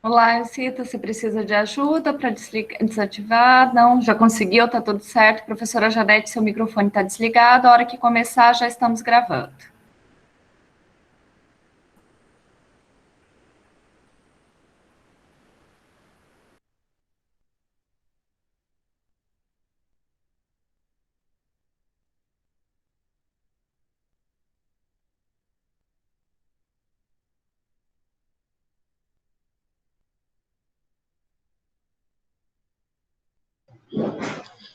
Olá, Cita, você precisa de ajuda para desativar? Não, já conseguiu, tá tudo certo. Professora Janete, seu microfone está desligado. A hora que começar, já estamos gravando.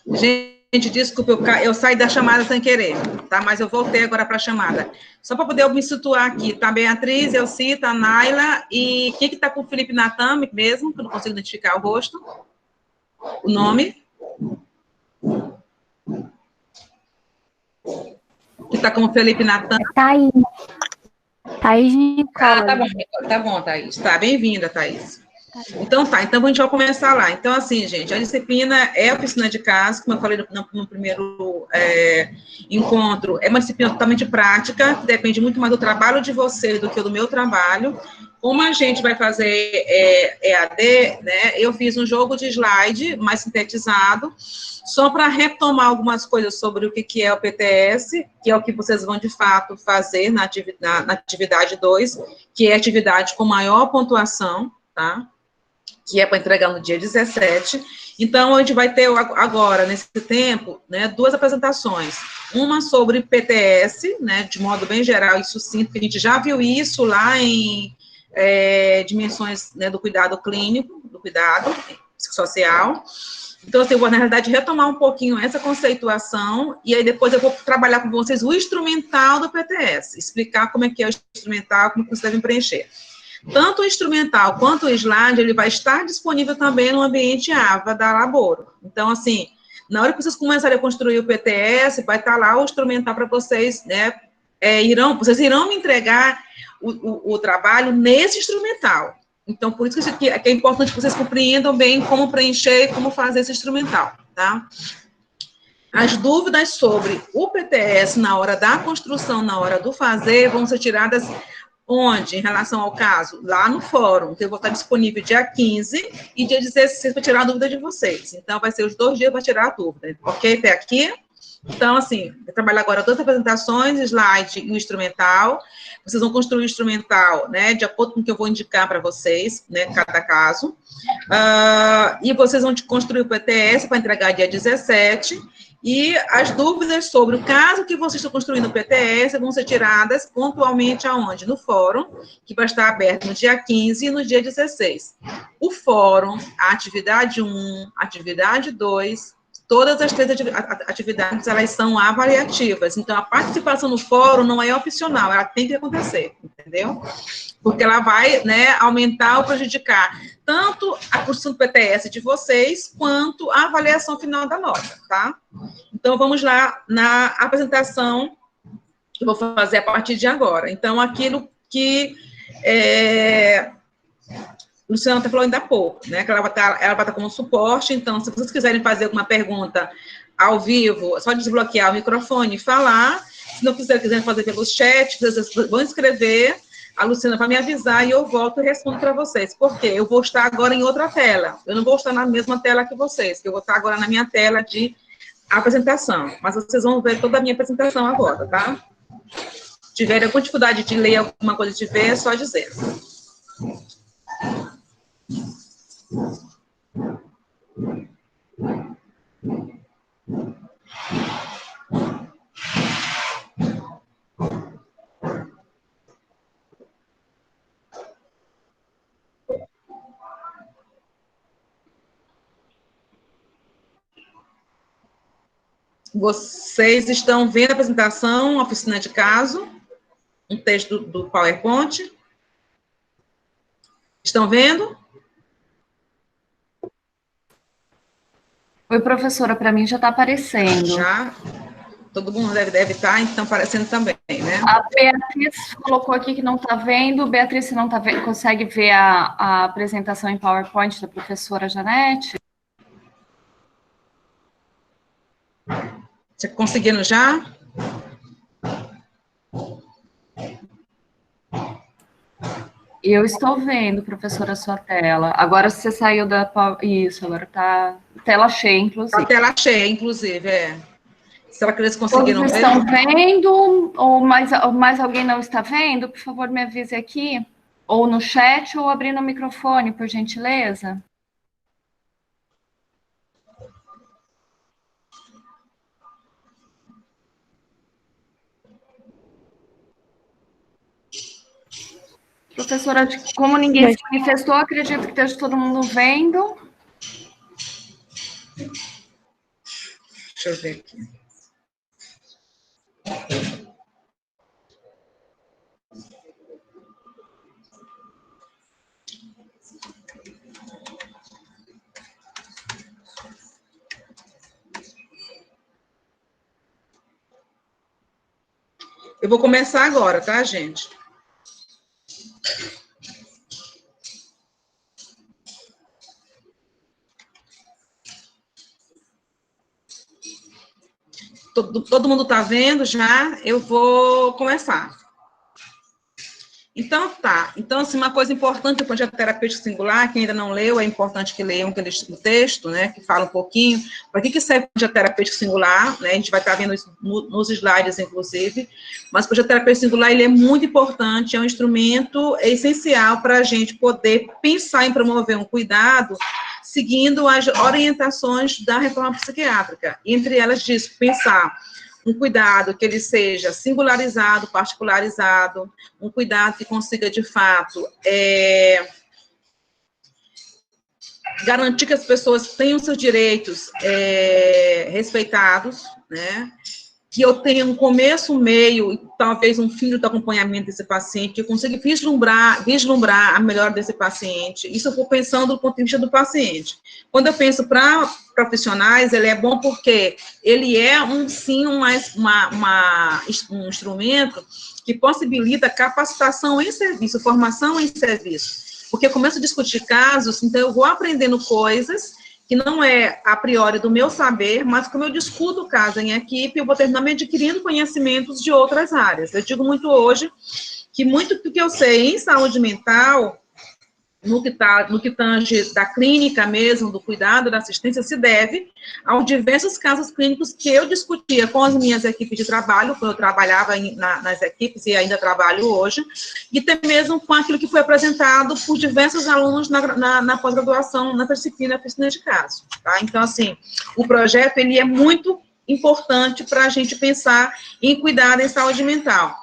Gente, desculpa, eu saí da chamada sem querer, tá? Mas eu voltei agora para a chamada. Só para poder eu me situar aqui, tá? Beatriz, Elcita, a Naila, e quem que tá com o Felipe Natan mesmo, que eu não consigo identificar o rosto, o nome? Que tá com o Felipe Natan. É Thaís. Thaís Nicola. Tá bom, Thaís. Tá, bem-vinda, Thaís. Então tá, então a gente vai começar lá. Então, assim, gente, a disciplina é a oficina de casa, como eu falei no primeiro encontro, é uma disciplina totalmente prática, que depende muito mais do trabalho de vocês do que do meu trabalho. Como a gente vai fazer EAD, né, eu fiz um jogo de slide mais sintetizado, só para retomar algumas coisas sobre o que é o PTS, que é o que vocês vão, de fato, fazer na atividade 2, que é a atividade com maior pontuação, tá? Que é para entregar no dia 17. Então, a gente vai ter agora, nesse tempo, né, duas apresentações. Uma sobre PTS, né, de modo bem geral e sucinto, que a gente já viu isso lá em dimensões, né, do cuidado clínico, do cuidado psicossocial. Então, assim, eu vou, na realidade, retomar um pouquinho essa conceituação, e aí depois eu vou trabalhar com vocês o instrumental do PTS, explicar como é que é o instrumental, como que vocês devem preencher. Tanto o instrumental quanto o slide, ele vai estar disponível também no ambiente AVA da Laboro. Então, assim, na hora que vocês começarem a construir o PTS, vai estar lá o instrumental para vocês, né, vocês irão me entregar o trabalho nesse instrumental. Então, por isso que é importante que vocês compreendam bem como preencher e como fazer esse instrumental, tá? As dúvidas sobre o PTS na hora da construção, na hora do fazer, vão ser tiradas onde, em relação ao caso? Lá no fórum, que eu vou estar disponível dia 15 e dia 16 para tirar a dúvida de vocês. Então, vai ser os 2 dias para tirar a dúvida, ok? Até aqui? Então, assim, vou trabalhar agora 2 apresentações, slide e o instrumental. Vocês vão construir o instrumental, né, de acordo com o que eu vou indicar para vocês, né, cada caso. E vocês vão construir o PTS para entregar dia 17. E as dúvidas sobre o caso que vocês estão construindo o PTS vão ser tiradas pontualmente aonde? No fórum, que vai estar aberto no dia 15 e no dia 16. O fórum, a atividade 1, atividade 2, todas as 3 atividades, elas são avaliativas. Então, a participação no fórum não é opcional, ela tem que acontecer, entendeu? Porque ela vai, né, aumentar ou prejudicar tanto a construção do PTS de vocês, quanto a avaliação final da nota, tá? Então, vamos lá na apresentação que eu vou fazer a partir de agora. Então, aquilo que Luciana está falando ainda há pouco, né? Que ela vai estar como suporte. Então, se vocês quiserem fazer alguma pergunta ao vivo, é só desbloquear o microfone e falar. Se não quiserem fazer pelo chat, vocês vão escrever. A Luciana vai me avisar e eu volto e respondo para vocês. Por quê? Eu vou estar agora em outra tela. Eu não vou estar na mesma tela que vocês, que eu vou estar agora na minha tela de apresentação. Mas vocês vão ver toda a minha apresentação agora, tá? Se tiverem alguma dificuldade de ler alguma coisa de ver, é só dizer. Vocês estão vendo a apresentação, a oficina de caso, um texto do PowerPoint? Estão vendo? Oi, professora, para mim já está aparecendo. Já? Todo mundo deve estar, então, aparecendo também, né? A Beatriz colocou aqui que não está vendo. Beatriz, você não tá vendo, consegue ver a apresentação em PowerPoint da professora Janete? Você conseguindo já? Eu estou vendo, professora, a sua tela. Agora você saiu da... Isso, agora tá tela cheia, inclusive. A tela cheia, inclusive, é. Será que eles conseguiram Todos ver? estão vendo? Ou mais alguém não está vendo? Por favor, me avise aqui. Ou no chat, ou abrindo o microfone, por gentileza. Professora, como ninguém se manifestou, acredito que esteja todo mundo vendo. Deixa eu ver aqui. Eu vou começar agora, tá, gente? Todo mundo está vendo já? Eu vou começar. Então, tá. Então, assim, uma coisa importante do projeto terapêutico singular, quem ainda não leu, é importante que leiam o texto, né, que fala um pouquinho, para que serve o projeto terapêutico singular, né, a gente vai estar vendo isso nos slides, inclusive, mas o projeto terapêutico singular, ele é muito importante, é um instrumento essencial para a gente poder pensar em promover um cuidado, seguindo as orientações da reforma psiquiátrica, entre elas diz, pensar um cuidado que ele seja singularizado, particularizado, um cuidado que consiga, de fato, garantir que as pessoas tenham seus direitos respeitados, né? Que eu tenha um começo, um meio e talvez um fim do acompanhamento desse paciente, que eu consiga vislumbrar a melhora desse paciente. Isso eu vou pensando do ponto de vista do paciente. Quando eu penso para profissionais, ele é bom porque ele é um instrumento que possibilita capacitação em serviço, formação em serviço. Porque eu começo a discutir casos, então eu vou aprendendo coisas que não é a priori do meu saber, mas como eu discuto o caso em equipe, eu vou terminar me adquirindo conhecimentos de outras áreas. Eu digo muito hoje que muito do que eu sei em saúde mental, no que tange da clínica mesmo, do cuidado, da assistência, se deve aos diversos casos clínicos que eu discutia com as minhas equipes de trabalho, quando eu trabalhava nas equipes e ainda trabalho hoje, e até mesmo com aquilo que foi apresentado por diversos alunos na pós-graduação, na disciplina de caso, tá? Então, assim, o projeto, ele é muito importante para a gente pensar em cuidado em saúde mental.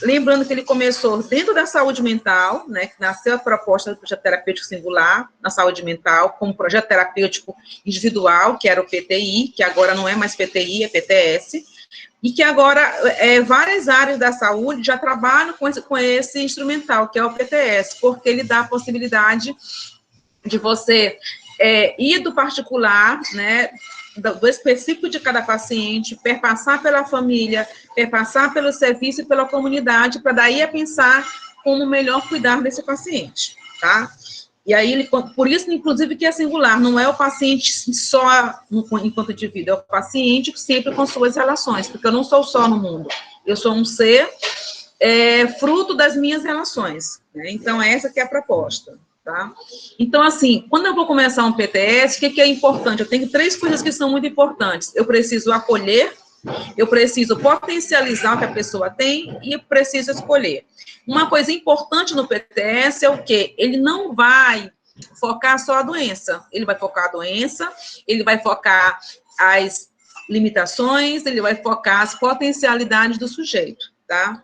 Lembrando que ele começou dentro da saúde mental, né, que nasceu a proposta do projeto terapêutico singular na saúde mental, como projeto terapêutico individual, que era o PTI, que agora não é mais PTI, é PTS, e que agora várias áreas da saúde já trabalham com esse instrumental, que é o PTS, porque ele dá a possibilidade de você ir do particular, né, do específico de cada paciente, perpassar pela família, perpassar pelo serviço e pela comunidade, para daí a pensar como melhor cuidar desse paciente, tá? E aí, por isso, inclusive, que é singular, não é o paciente só enquanto indivíduo, é o paciente sempre com suas relações, porque eu não sou só no mundo, eu sou um ser fruto das minhas relações, né? Então, essa que é a proposta. Tá? Então, assim, quando eu vou começar um PTS, o que é importante? Eu tenho 3 coisas que são muito importantes. Eu preciso acolher, eu preciso potencializar o que a pessoa tem e eu preciso escolher. Uma coisa importante no PTS é o quê? Ele não vai focar só a doença. Ele vai focar a doença, ele vai focar as limitações, ele vai focar as potencialidades do sujeito, tá?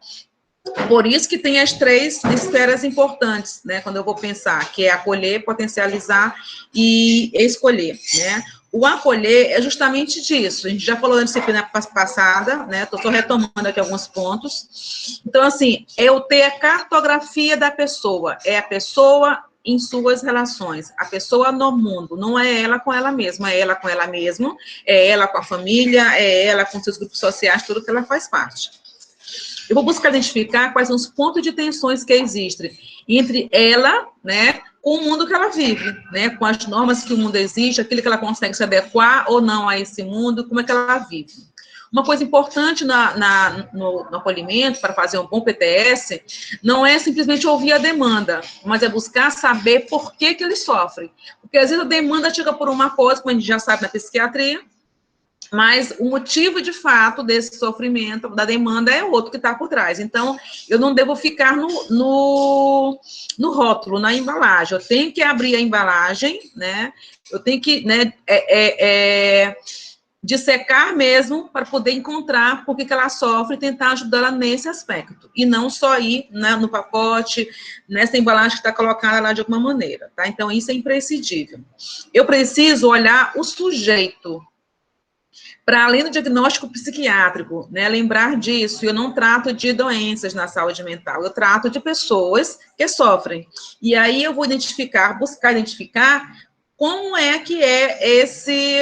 Por isso que tem as 3 esferas importantes, né, quando eu vou pensar, que é acolher, potencializar e escolher, né. O acolher é justamente disso, a gente já falou na disciplina passada, né, estou só retomando aqui alguns pontos. Então, assim, é eu ter a cartografia da pessoa, é a pessoa em suas relações, a pessoa no mundo, não é ela com ela mesma, é ela com ela mesma, é ela com a família, é ela com seus grupos sociais, tudo que ela faz parte. Eu vou buscar identificar quais são os pontos de tensões que existem entre ela, né, com o mundo que ela vive, né, com as normas que o mundo exige, aquilo que ela consegue se adequar ou não a esse mundo, como é que ela vive. Uma coisa importante no acolhimento, para fazer um bom PTS, não é simplesmente ouvir a demanda, mas é buscar saber por que ele sofre. Porque, às vezes, a demanda chega por uma coisa, como a gente já sabe na psiquiatria, mas o motivo, de fato, desse sofrimento, da demanda, é outro que está por trás. Então, eu não devo ficar no rótulo, na embalagem. Eu tenho que abrir a embalagem, né? Eu tenho que, né, dissecar mesmo para poder encontrar por que ela sofre e tentar ajudá-la nesse aspecto. E não só ir, né, no pacote, nessa embalagem que está colocada lá de alguma maneira, tá? Então, isso é imprescindível. Eu preciso olhar o sujeito, para além do diagnóstico psiquiátrico, né, lembrar disso, eu não trato de doenças na saúde mental, eu trato de pessoas que sofrem. E aí eu vou buscar identificar como é que é esse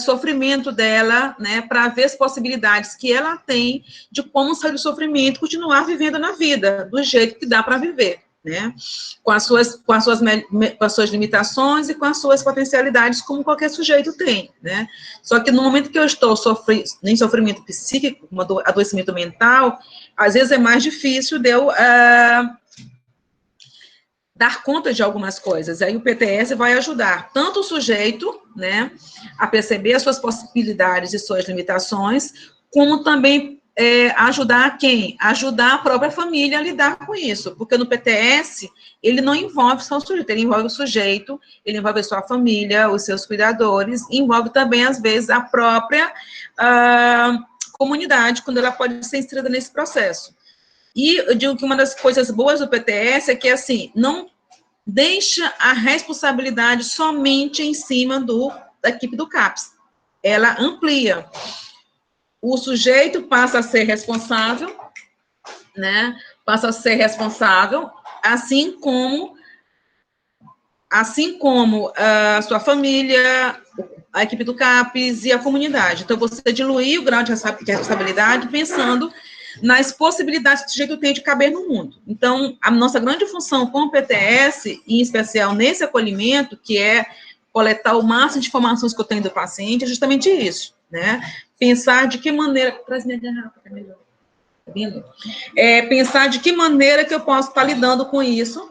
sofrimento dela, né, para ver as possibilidades que ela tem de como sair do sofrimento e continuar vivendo na vida, do jeito que dá para viver, né, com as suas limitações e com as suas potencialidades, como qualquer sujeito tem, né. Só que no momento que eu estou em sofrimento psíquico, um adoecimento mental, às vezes é mais difícil de eu dar conta de algumas coisas. Aí o PTS vai ajudar tanto o sujeito, né, a perceber as suas possibilidades e suas limitações, como também ajudar quem? Ajudar a própria família a lidar com isso, porque no PTS, ele não envolve só o sujeito, ele envolve o sujeito, ele envolve a sua família, os seus cuidadores, envolve também, às vezes, a própria comunidade, quando ela pode ser inserida nesse processo. E eu digo que uma das coisas boas do PTS é que, assim, não deixa a responsabilidade somente em cima da equipe do CAPS. Ela amplia. O sujeito passa a ser responsável, né? Passa a ser responsável, assim como a sua família, a equipe do CAPS e a comunidade. Então, você diluir o grau de responsabilidade pensando nas possibilidades que o sujeito tem de caber no mundo. Então, a nossa grande função com o PTS, em especial nesse acolhimento, que é coletar o máximo de informações que eu tenho do paciente, é justamente isso, né? Pensar de que maneira... Traz minha garrafa, que é melhor. Tá vendo? Pensar de que maneira que eu posso estar lidando com isso,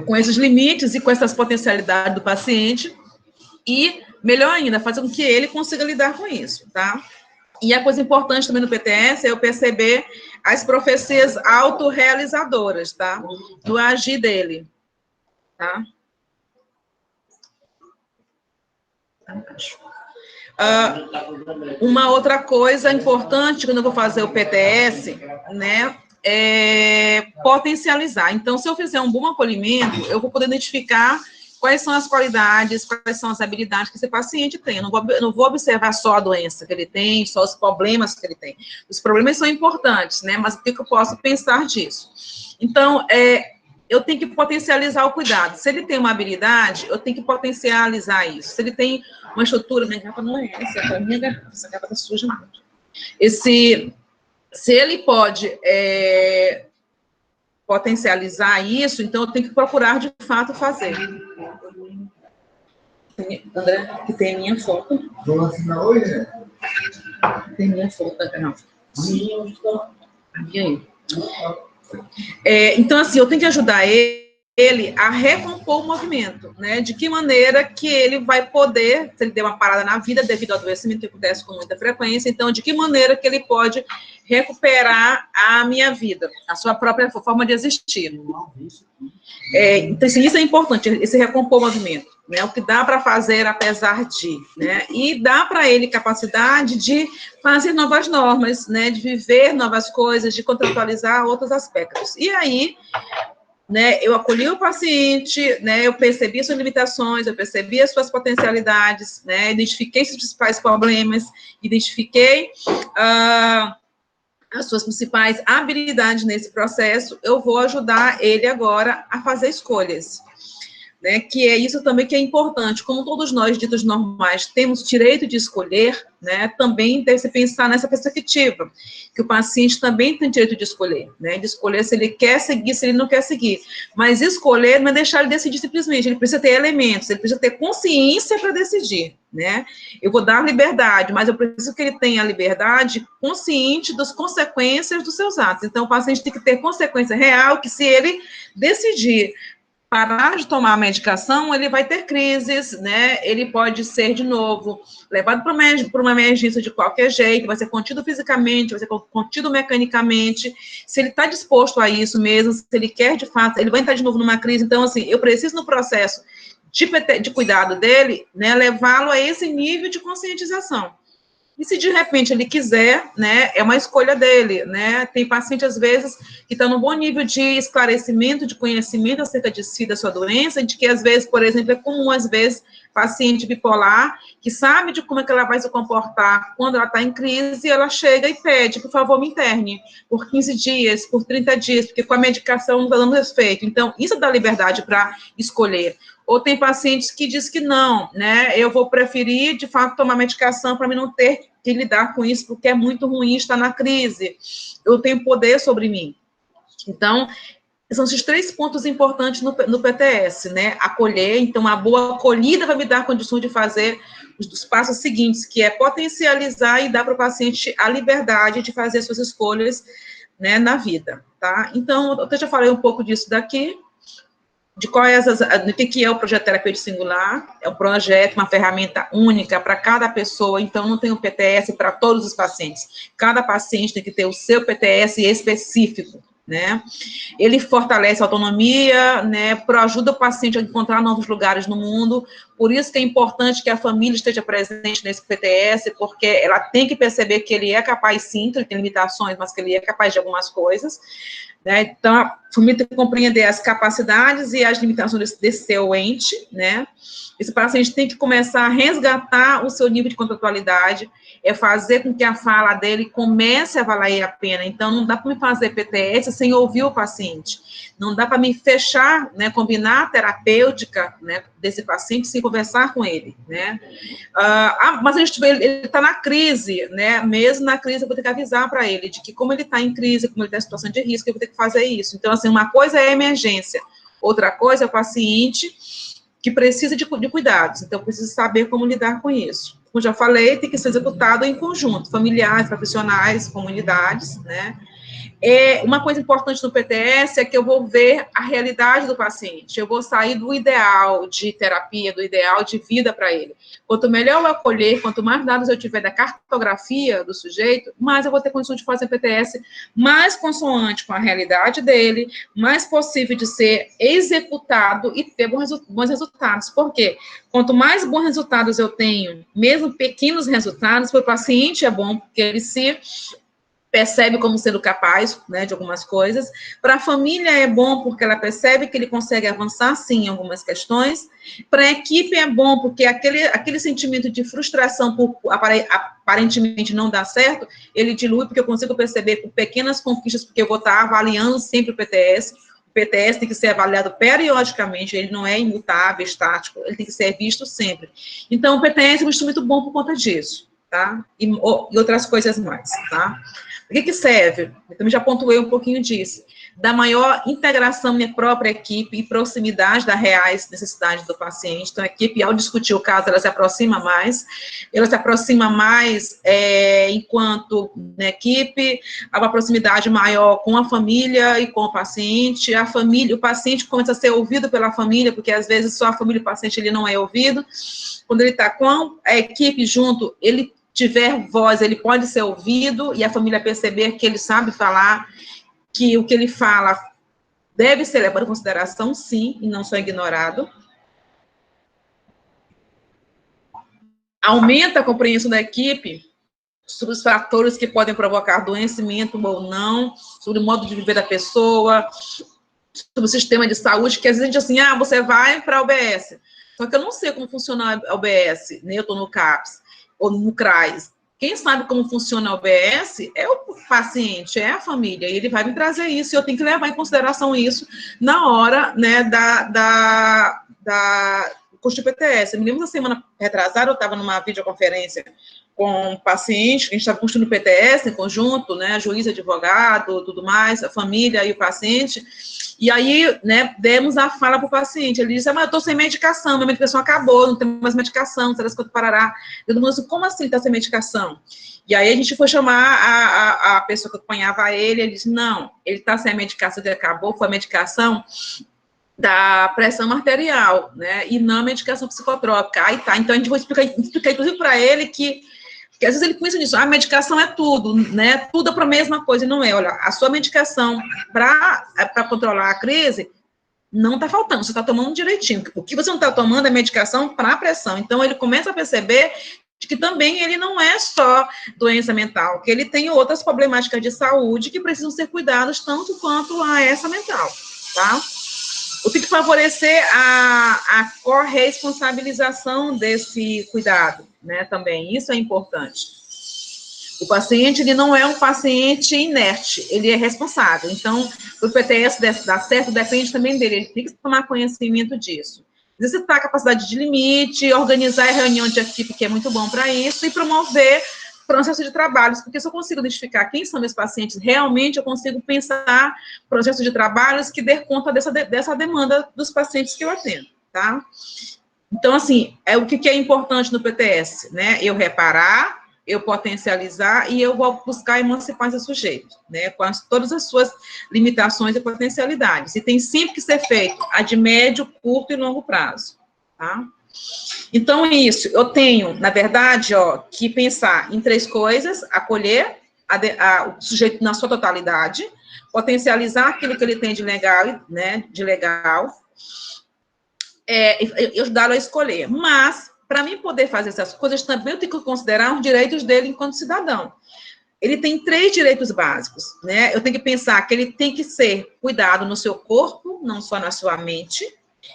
com esses limites e com essas potencialidades do paciente, e, melhor ainda, fazer com que ele consiga lidar com isso, tá? E a coisa importante também no PTS é eu perceber as profecias autorrealizadoras, tá? Do agir dele, tá? Uma outra coisa importante quando eu vou fazer o PTS, né, é potencializar. Então, se eu fizer um bom acolhimento, eu vou poder identificar quais são as qualidades, quais são as habilidades que esse paciente tem. Eu não vou observar só a doença que ele tem, só os problemas que ele tem. Os problemas são importantes, né, mas o que eu posso pensar disso? Então, eu tenho que potencializar o cuidado. Se ele tem uma habilidade, eu tenho que potencializar isso. Se ele tem uma estrutura, minha garrafa não é essa, minha garrafa, essa garrafa está suja muito. Se ele pode potencializar isso, então eu tenho que procurar, de fato, fazer. André, que tem a minha foto. Vamos assinar hoje, né? Tem minha foto da garrafa. Sim, e aí? Então, assim, eu tenho que ajudar ele a recompor o movimento, né? De que maneira que ele vai poder, se ele deu uma parada na vida devido ao adoecimento que acontece com muita frequência, então, de que maneira que ele pode recuperar a minha vida, a sua própria forma de existir. Então, assim, isso é importante, esse recompor o movimento, né? O que dá para fazer apesar de, né? E dá para ele capacidade de fazer novas normas, né? De viver novas coisas, de contratualizar outros aspectos. E aí, né, eu acolhi o paciente, né, eu percebi suas limitações, eu percebi as suas potencialidades, né, identifiquei seus principais problemas, identifiquei as suas principais habilidades nesse processo, eu vou ajudar ele agora a fazer escolhas. né, que é isso também que é importante. Como todos nós, ditos normais, temos direito de escolher, né, também deve se pensar nessa perspectiva, que o paciente também tem direito de escolher se ele quer seguir, se ele não quer seguir. Mas escolher não é deixar ele decidir simplesmente, ele precisa ter elementos, ele precisa ter consciência para decidir, né? Eu vou dar liberdade, mas eu preciso que ele tenha a liberdade consciente das consequências dos seus atos. Então, o paciente tem que ter consequência real, que se ele decidir parar de tomar a medicação, ele vai ter crises, né? Ele pode ser, de novo, levado para uma emergência de qualquer jeito, vai ser contido fisicamente, vai ser contido mecanicamente. Se ele está disposto a isso mesmo, se ele quer, de fato, ele vai entrar de novo numa crise. Então, assim, eu preciso, no processo de cuidado dele, né, levá-lo a esse nível de conscientização. E se de repente ele quiser, né, é uma escolha dele, né? Tem paciente, às vezes, que está num bom nível de esclarecimento, de conhecimento acerca de si, da sua doença, de que, às vezes, por exemplo, é comum, às vezes, paciente bipolar, que sabe de como é que ela vai se comportar quando ela está em crise, e ela chega e pede, por favor, me interne, por 15 dias, por 30 dias, porque com a medicação não está dando efeito. Então, isso dá liberdade para escolher. Ou tem pacientes que diz que não, né, eu vou preferir, de fato, tomar medicação para mim não ter que lidar com isso, porque é muito ruim estar na crise, eu tenho poder sobre mim. Então, são esses 3 pontos importantes no PTS, né, acolher, então a boa acolhida vai me dar condições de fazer os passos seguintes, que é potencializar e dar para o paciente a liberdade de fazer suas escolhas, né, na vida, tá? Então, eu já falei um pouco disso daqui, de o que é o projeto Terapia Singular. É um projeto, uma ferramenta única para cada pessoa, então não tem um PTS para todos os pacientes. Cada paciente tem que ter o seu PTS específico, né? Ele fortalece a autonomia, né, ajuda o paciente a encontrar novos lugares no mundo, por isso que é importante que a família esteja presente nesse PTS, porque ela tem que perceber que ele é capaz, sim, que ele tem limitações, mas que ele é capaz de algumas coisas, né? Então, a família tem que compreender as capacidades e as limitações desse seu ente, né? Esse paciente tem que começar a resgatar o seu nível de contratualidade, fazer com que a fala dele comece a valer a pena. Então, não dá para me fazer PTS sem ouvir o paciente, não dá para me fechar, né, combinar a terapêutica, né, desse paciente sem conversar com ele, né? Mas ele está na crise, né? Mesmo na crise, eu vou ter que avisar para ele de que, como ele está em crise, como ele está em situação de risco, eu vou ter que fazer isso. Então, assim, uma coisa é a emergência, outra coisa é o paciente que precisa de cuidados. Então, eu preciso saber como lidar com isso. Como já falei, tem que ser executado em conjunto, familiares, profissionais, comunidades, né? Uma coisa importante no PTS é que eu vou ver a realidade do paciente, eu vou sair do ideal de terapia, do ideal de vida para ele. Quanto melhor eu acolher, quanto mais dados eu tiver da cartografia do sujeito, mais eu vou ter condição de fazer PTS mais consoante com a realidade dele, mais possível de ser executado e ter bons resultados. Por quê? Quanto mais bons resultados eu tenho, mesmo pequenos resultados, para o paciente é bom, porque ele se percebe como sendo capaz, né, de algumas coisas. Para a família é bom, porque ela percebe que ele consegue avançar, sim, em algumas questões. Para a equipe é bom, porque aquele sentimento de frustração por aparentemente não dar certo, ele dilui, porque eu consigo perceber com pequenas conquistas, porque eu vou estar avaliando sempre o PTS. O PTS tem que ser avaliado periodicamente, ele não é imutável, estático, ele tem que ser visto sempre. Então, o PTS é um instrumento bom por conta disso, tá? E outras coisas mais, tá? O que serve? Eu também já pontuei um pouquinho disso. Da maior integração minha própria equipe e proximidade das reais necessidades do paciente. Então, a equipe, ao discutir o caso, ela se aproxima mais. Enquanto na equipe, há uma proximidade maior com a família e com o paciente. O paciente começa a ser ouvido pela família, porque às vezes só a família e o paciente ele não é ouvido. Quando ele está com a equipe junto, ele tiver voz, ele pode ser ouvido, e a família perceber que ele sabe falar, que o que ele fala deve ser levado em consideração, sim, e não só ignorado. Aumenta a compreensão da equipe sobre os fatores que podem provocar adoecimento ou não, sobre o modo de viver da pessoa, sobre o sistema de saúde, que às vezes a gente diz assim, você vai para a UBS, só que eu não sei como funciona a UBS, né? Eu estou no CAPS, ou no CRAS, quem sabe como funciona a OBS é o paciente, é a família, e ele vai me trazer isso, e eu tenho que levar em consideração isso na hora, né, do curso de PTS. Eu me lembro da semana retrasada, eu estava numa videoconferência com um paciente, a gente estava construindo PTS em conjunto, né, juiz, advogado, tudo mais, a família e o paciente, e aí, né, demos a fala para o paciente, ele disse, mas eu estou sem medicação, minha medicação acabou, não tenho mais medicação, será que eu parará? Todo mundo disse, como assim está sem medicação? E aí a gente foi chamar a pessoa que acompanhava ele disse, não, ele está sem a medicação que acabou, foi a medicação da pressão arterial, né, e não a medicação psicotrópica. Aí tá, então a gente vai explicar inclusive para ele que às vezes ele pensa nisso, a medicação é tudo, né, tudo é para a mesma coisa, e não é, olha, a sua medicação para controlar a crise não está faltando, você está tomando direitinho, o que você não está tomando é medicação para a pressão, então ele começa a perceber que também ele não é só doença mental, que ele tem outras problemáticas de saúde que precisam ser cuidadas tanto quanto a essa mental, tá? Eu tenho que favorecer a corresponsabilização desse cuidado, né, também, isso é importante. O paciente, ele não é um paciente inerte, ele é responsável, então, o PTS dar certo depende também dele, ele tem que tomar conhecimento disso. Exercitar a capacidade de limite, organizar a reunião de equipe, que é muito bom para isso, e promover processo de trabalhos, porque se eu consigo identificar quem são meus pacientes, realmente eu consigo pensar processo de trabalhos que dê conta dessa demanda dos pacientes que eu atendo, tá? Então, assim, o que é importante no PTS, né? Eu reparar, eu potencializar e eu vou buscar emancipar esse sujeito, né? Com todas as suas limitações e potencialidades. E tem sempre que ser feito a de médio, curto e longo prazo, tá? Então, isso, eu tenho, na verdade, que pensar em 3 coisas, acolher o sujeito na sua totalidade, potencializar aquilo que ele tem de legal, né, e ajudá-lo a escolher. Mas, para mim poder fazer essas coisas, também eu tenho que considerar os direitos dele enquanto cidadão. Ele tem 3 direitos básicos, né? Eu tenho que pensar que ele tem que ser cuidado no seu corpo, não só na sua mente.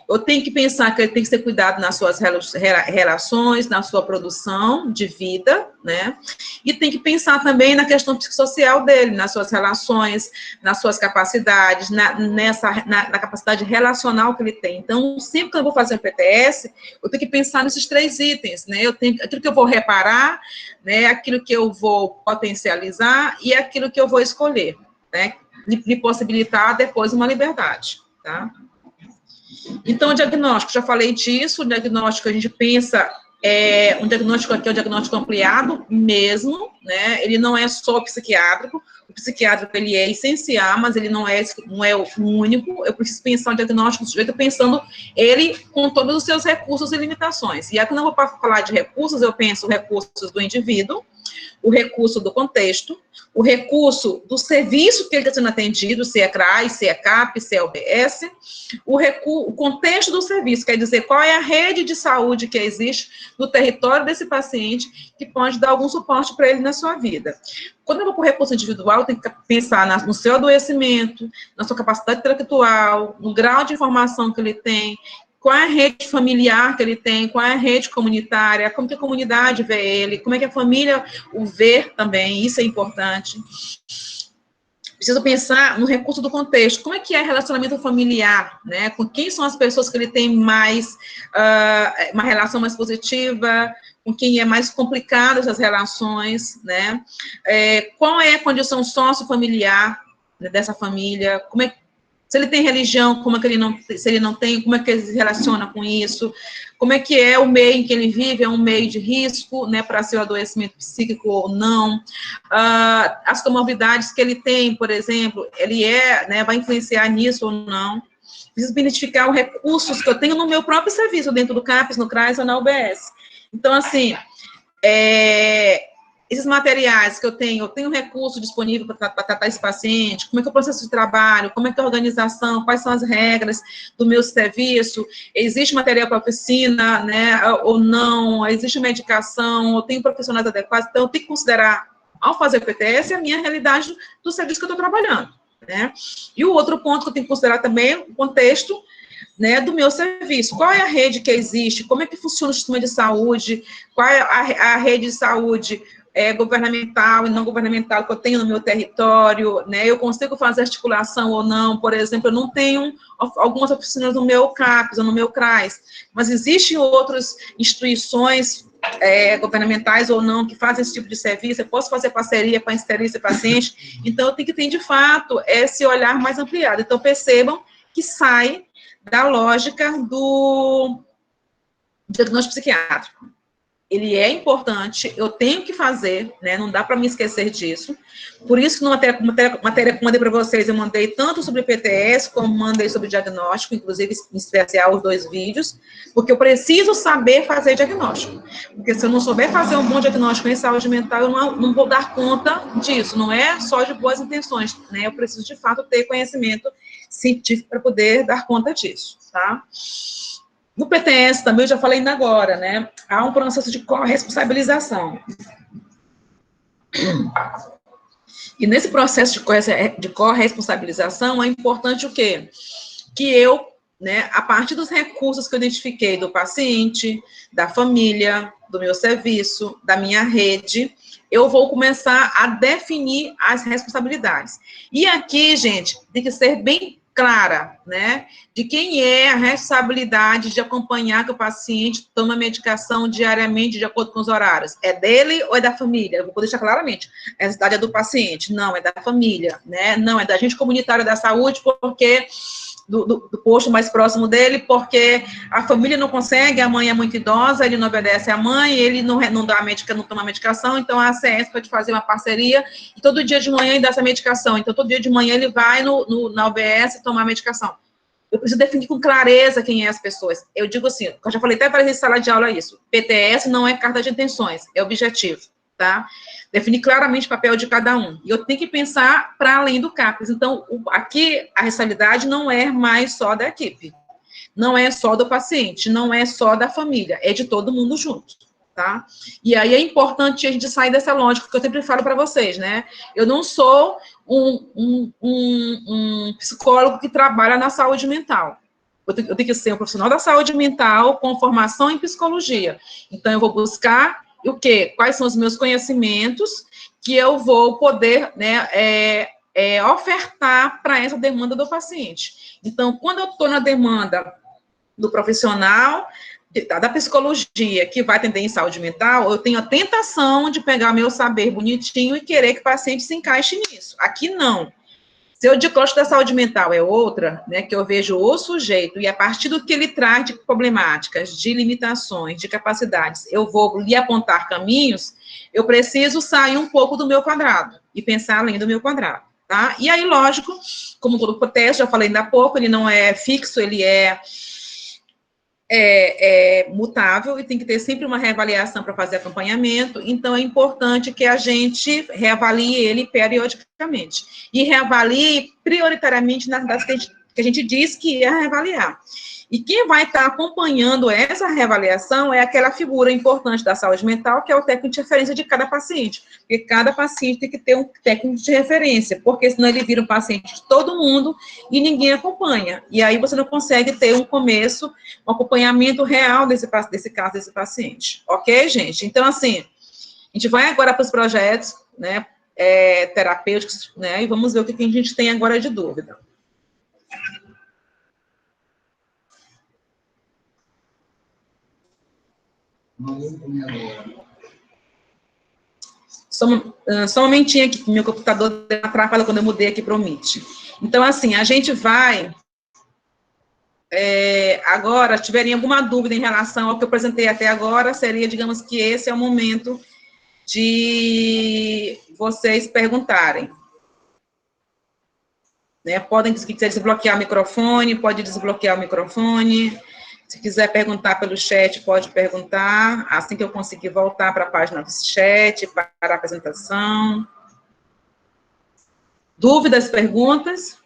Eu tenho que pensar que ele tem que ser cuidado nas suas relações, na sua produção de vida, né? E tem que pensar também na questão psicossocial dele, nas suas relações, nas suas capacidades, na capacidade relacional que ele tem. Então, sempre que eu vou fazer um PTS, eu tenho que pensar nesses 3 itens, né? Aquilo que eu vou reparar, né? Aquilo que eu vou potencializar e aquilo que eu vou escolher, né? Me possibilitar depois uma liberdade, tá? Então, o diagnóstico, já falei disso, o diagnóstico a gente pensa, um diagnóstico aqui é um diagnóstico ampliado mesmo, né, ele não é só psiquiátrico, o psiquiátrico ele é essencial, mas ele não é o único, eu preciso pensar o diagnóstico do sujeito pensando ele com todos os seus recursos e limitações, e aí quando eu vou falar de recursos, eu penso recursos do indivíduo, o recurso do contexto, o recurso do serviço que ele está sendo atendido, se é CRAS, se é CAP, se é OBS, o contexto do serviço, quer dizer, qual é a rede de saúde que existe no território desse paciente que pode dar algum suporte para ele na sua vida. Quando eu vou para o recurso individual, eu tenho que pensar no seu adoecimento, na sua capacidade intelectual, no grau de informação que ele tem, qual é a rede familiar que ele tem, qual é a rede comunitária, como que a comunidade vê ele, como é que a família o vê também, isso é importante. Preciso pensar no recurso do contexto, como é que é relacionamento familiar, né, com quem são as pessoas que ele tem mais, uma relação mais positiva, com quem é mais complicado essas relações, né, qual é a condição sociofamiliar dessa família, como é se ele tem religião, como é que se ele não tem, como é que ele se relaciona com isso, como é que é o meio em que ele vive, é um meio de risco, né, para seu adoecimento psíquico ou não, as comorbidades que ele tem, por exemplo, ele né, vai influenciar nisso ou não, preciso identificar os recursos que eu tenho no meu próprio serviço, dentro do CAPES, no CRAS ou na UBS. Então, assim, esses materiais que eu tenho recurso disponível para tratar esse paciente, como é que é o processo de trabalho, como é que é a organização, quais são as regras do meu serviço, existe material para oficina, né, ou não, existe medicação, eu tenho profissionais adequados, então eu tenho que considerar, ao fazer o PTS, a minha realidade do serviço que eu estou trabalhando, né. E o outro ponto que eu tenho que considerar também é o contexto, né, do meu serviço, qual é a rede que existe, como é que funciona o sistema de saúde, qual é a rede de saúde governamental e não governamental que eu tenho no meu território, né? Eu consigo fazer articulação ou não, por exemplo, eu não tenho algumas oficinas no meu CAPES ou no meu CRAS, mas existem outras instituições governamentais ou não que fazem esse tipo de serviço, eu posso fazer parceria com a assistência paciente, então eu tenho que ter, de fato, esse olhar mais ampliado. Então, percebam que sai da lógica do diagnóstico psiquiátrico. Ele é importante, eu tenho que fazer, né, não dá para me esquecer disso. Por isso que numa matéria que eu mandei para vocês, eu mandei tanto sobre PTS, como mandei sobre diagnóstico, inclusive, em especial, os 2 vídeos, porque eu preciso saber fazer diagnóstico. Porque se eu não souber fazer um bom diagnóstico em saúde mental, eu não vou dar conta disso, não é só de boas intenções, né, eu preciso, de fato, ter conhecimento científico para poder dar conta disso, tá? No PTS também, eu já falei ainda agora, né? Há um processo de corresponsabilização. E nesse processo de corresponsabilização, é importante o quê? Que eu, né, a partir dos recursos que eu identifiquei do paciente, da família, do meu serviço, da minha rede, eu vou começar a definir as responsabilidades. E aqui, gente, tem que ser bem clara, né, de quem é a responsabilidade de acompanhar que o paciente toma medicação diariamente de acordo com os horários. É dele ou é da família? Eu vou deixar claramente. A necessidade é do paciente? Não, é da família, né? Não, é da agente comunitário da saúde, porque do posto mais próximo dele, porque a família não consegue, a mãe é muito idosa, ele não obedece à mãe, ele não toma medicação, então a ACS pode fazer uma parceria, e todo dia de manhã ele dá essa medicação, então todo dia de manhã ele vai na UBS tomar a medicação. Eu preciso definir com clareza quem é as pessoas. Eu digo assim, eu já falei até para a sala de aula isso, PTS não é carta de intenções, é objetivo, tá? Definir claramente o papel de cada um. E eu tenho que pensar para além do CAPES. Então, aqui, a responsabilidade não é mais só da equipe. Não é só do paciente, não é só da família, é de todo mundo junto, tá? E aí é importante a gente sair dessa lógica, que eu sempre falo para vocês, né? Eu não sou um psicólogo que trabalha na saúde mental. Eu tenho que ser um profissional da saúde mental com formação em psicologia. Então, eu vou buscar o quê? Quais são os meus conhecimentos que eu vou poder, né, ofertar para essa demanda do paciente. Então, quando eu estou na demanda do profissional da psicologia que vai atender em saúde mental, eu tenho a tentação de pegar meu saber bonitinho e querer que o paciente se encaixe nisso. Aqui, não. Se o diagnóstico da saúde mental é outra, né, que eu vejo o sujeito, e a partir do que ele traz de problemáticas, de limitações, de capacidades, eu vou lhe apontar caminhos, eu preciso sair um pouco do meu quadrado, e pensar além do meu quadrado, tá? E aí, lógico, como todo protesto, já falei ainda há pouco, ele não é fixo, ele é mutável, e tem que ter sempre uma reavaliação para fazer acompanhamento, então é importante que a gente reavalie ele periodicamente, e reavalie prioritariamente nas datas que a gente diz que ia reavaliar. E quem vai estar acompanhando essa reavaliação é aquela figura importante da saúde mental, que é o técnico de referência de cada paciente, porque cada paciente tem que ter um técnico de referência, porque senão ele vira um paciente de todo mundo e ninguém acompanha, e aí você não consegue ter um começo, um acompanhamento real desse caso, desse paciente, ok, gente? Então, assim, a gente vai agora para os projetos, né, terapêuticos, né, e vamos ver o que a gente tem agora de dúvida. Só um momentinho aqui, que meu computador deu uma travada quando eu mudei aqui para o Meet. Então, assim, a gente vai... agora, se tiverem alguma dúvida em relação ao que eu apresentei até agora, seria, digamos que esse é o momento de vocês perguntarem. Né? Podem, se quiser desbloquear o microfone, pode desbloquear o microfone. Se quiser perguntar pelo chat, pode perguntar, assim que eu conseguir voltar para a página do chat, para a apresentação. Dúvidas, perguntas?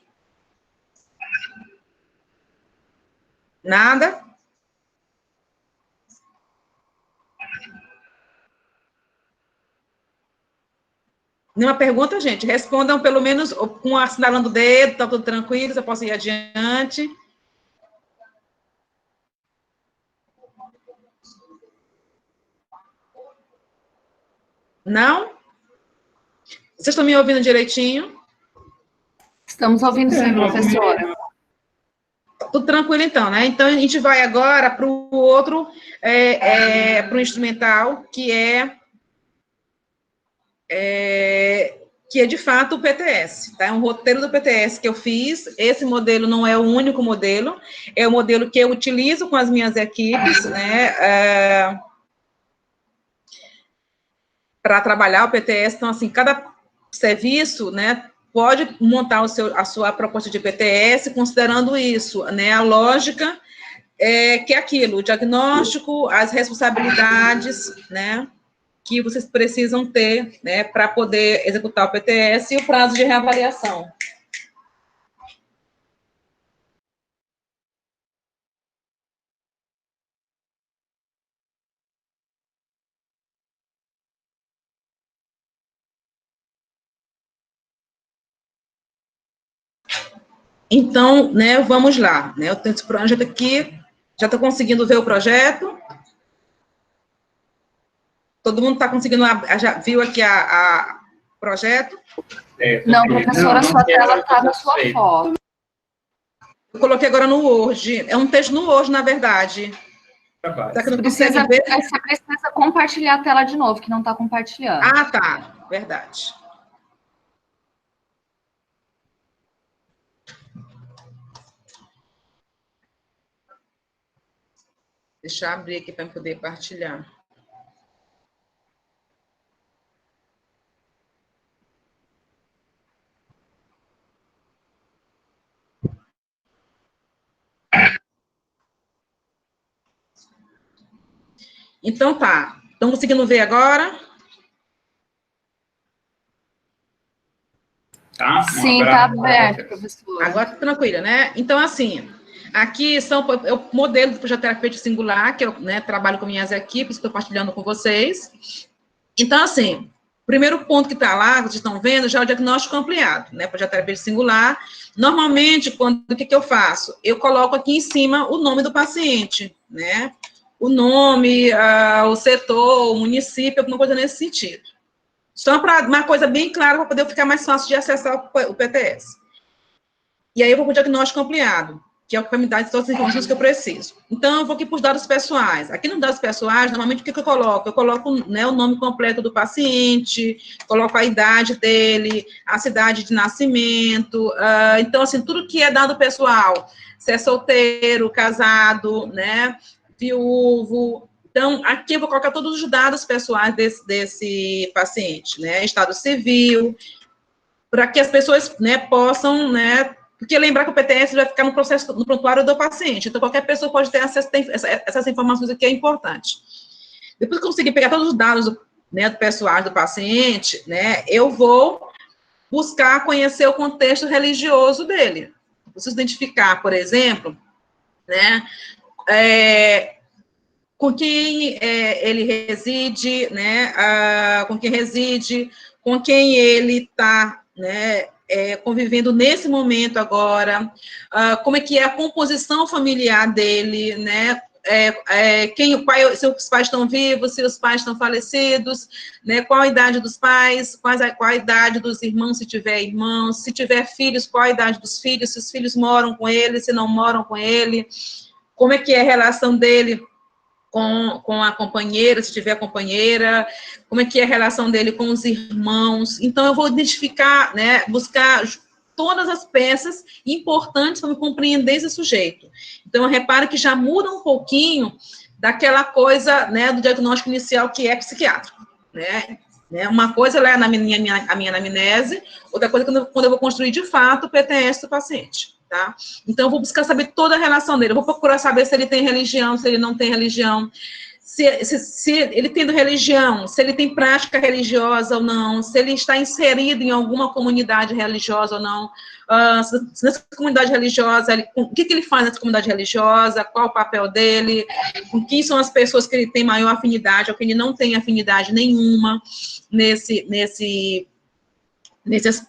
Nada? Nenhuma pergunta, gente? Respondam pelo menos com assinalando o dedo, está tudo tranquilo, eu posso ir adiante. Não? Vocês estão me ouvindo direitinho? Estamos ouvindo sim, professora. Tudo tranquilo, então, né? Então, a gente vai agora para o outro, para o instrumental, que é, de fato, o PTS, tá? É um roteiro do PTS que eu fiz. Esse modelo não é o único modelo, é o modelo que eu utilizo com as minhas equipes, né? Para trabalhar o PTS. Então, assim, cada serviço, né, pode montar a sua proposta de PTS considerando isso, né? A lógica que é aquilo, o diagnóstico, as responsabilidades, né, que vocês precisam ter, né, para poder executar o PTS e o prazo de reavaliação. Então, né, vamos lá, né, eu tenho esse projeto aqui, já estou conseguindo ver o projeto? Todo mundo está conseguindo, já viu aqui o projeto? Não, professora, sua tela está na sua foto. Eu coloquei agora no Word, é um texto no Word, na verdade. Será que não consegue ver? Você precisa compartilhar a tela de novo, que não está compartilhando. Ah, tá, verdade. Deixa eu abrir aqui para poder partilhar. Então, tá. Estão conseguindo ver agora? Tá? Sim, está aberto, professor. Agora tá tranquila, né? Então, assim, aqui é o modelo do projeto terapêutico singular, que eu, né, trabalho com minhas equipes, estou partilhando com vocês. Então, assim, o primeiro ponto que está lá, vocês estão vendo, já é o diagnóstico ampliado, né? Projeto terapêutico singular. Normalmente, o que eu faço? Eu coloco aqui em cima o nome do paciente, né? O nome, o setor, o município, alguma coisa nesse sentido. Só para uma coisa bem clara, para poder ficar mais fácil de acessar o PTS. E aí eu vou para o diagnóstico ampliado, que é o que vai me dar todas as informações que eu preciso. Então, eu vou aqui para os dados pessoais. Aqui nos dados pessoais, normalmente, o que eu coloco? Eu coloco, né, o nome completo do paciente, coloco a idade dele, a cidade de nascimento. Então, assim, tudo que é dado pessoal, se é solteiro, casado, né, viúvo. Então, aqui eu vou colocar todos os dados pessoais desse paciente, né, estado civil, para que as pessoas, né, possam, né, porque lembrar que o PTS vai ficar no processo, no prontuário do paciente, então qualquer pessoa pode ter acesso a essas informações aqui, é importante. Depois que eu conseguir pegar todos os dados, né, do pessoal do paciente, né, eu vou buscar conhecer o contexto religioso dele. Preciso identificar, por exemplo, né, com quem ele reside, né, com quem reside, com quem ele está, né, convivendo nesse momento agora, como é que é a composição familiar dele, né, se os pais estão vivos, se os pais estão falecidos, né, qual a idade dos pais, qual a idade dos irmãos, se tiver irmãos, se tiver filhos, qual a idade dos filhos, se os filhos moram com ele, se não moram com ele, como é que é a relação dele com a companheira, se tiver companheira, como é que é a relação dele com os irmãos. Então, eu vou identificar, né, buscar todas as peças importantes para me compreender esse sujeito. Então, repare que já muda um pouquinho daquela coisa, né, do diagnóstico inicial que é psiquiátrico, né? Uma coisa é a minha anamnese, outra coisa é quando eu vou construir, de fato, o PTS do paciente. Tá? Então, eu vou buscar saber toda a relação dele, eu vou procurar saber se ele tem religião, se ele não tem religião, se ele tem religião, se ele tem prática religiosa ou não, se ele está inserido em alguma comunidade religiosa ou não, se nessa comunidade religiosa, o que ele faz nessa comunidade religiosa, qual o papel dele, com quem são as pessoas que ele tem maior afinidade, ou que ele não tem afinidade nenhuma nesses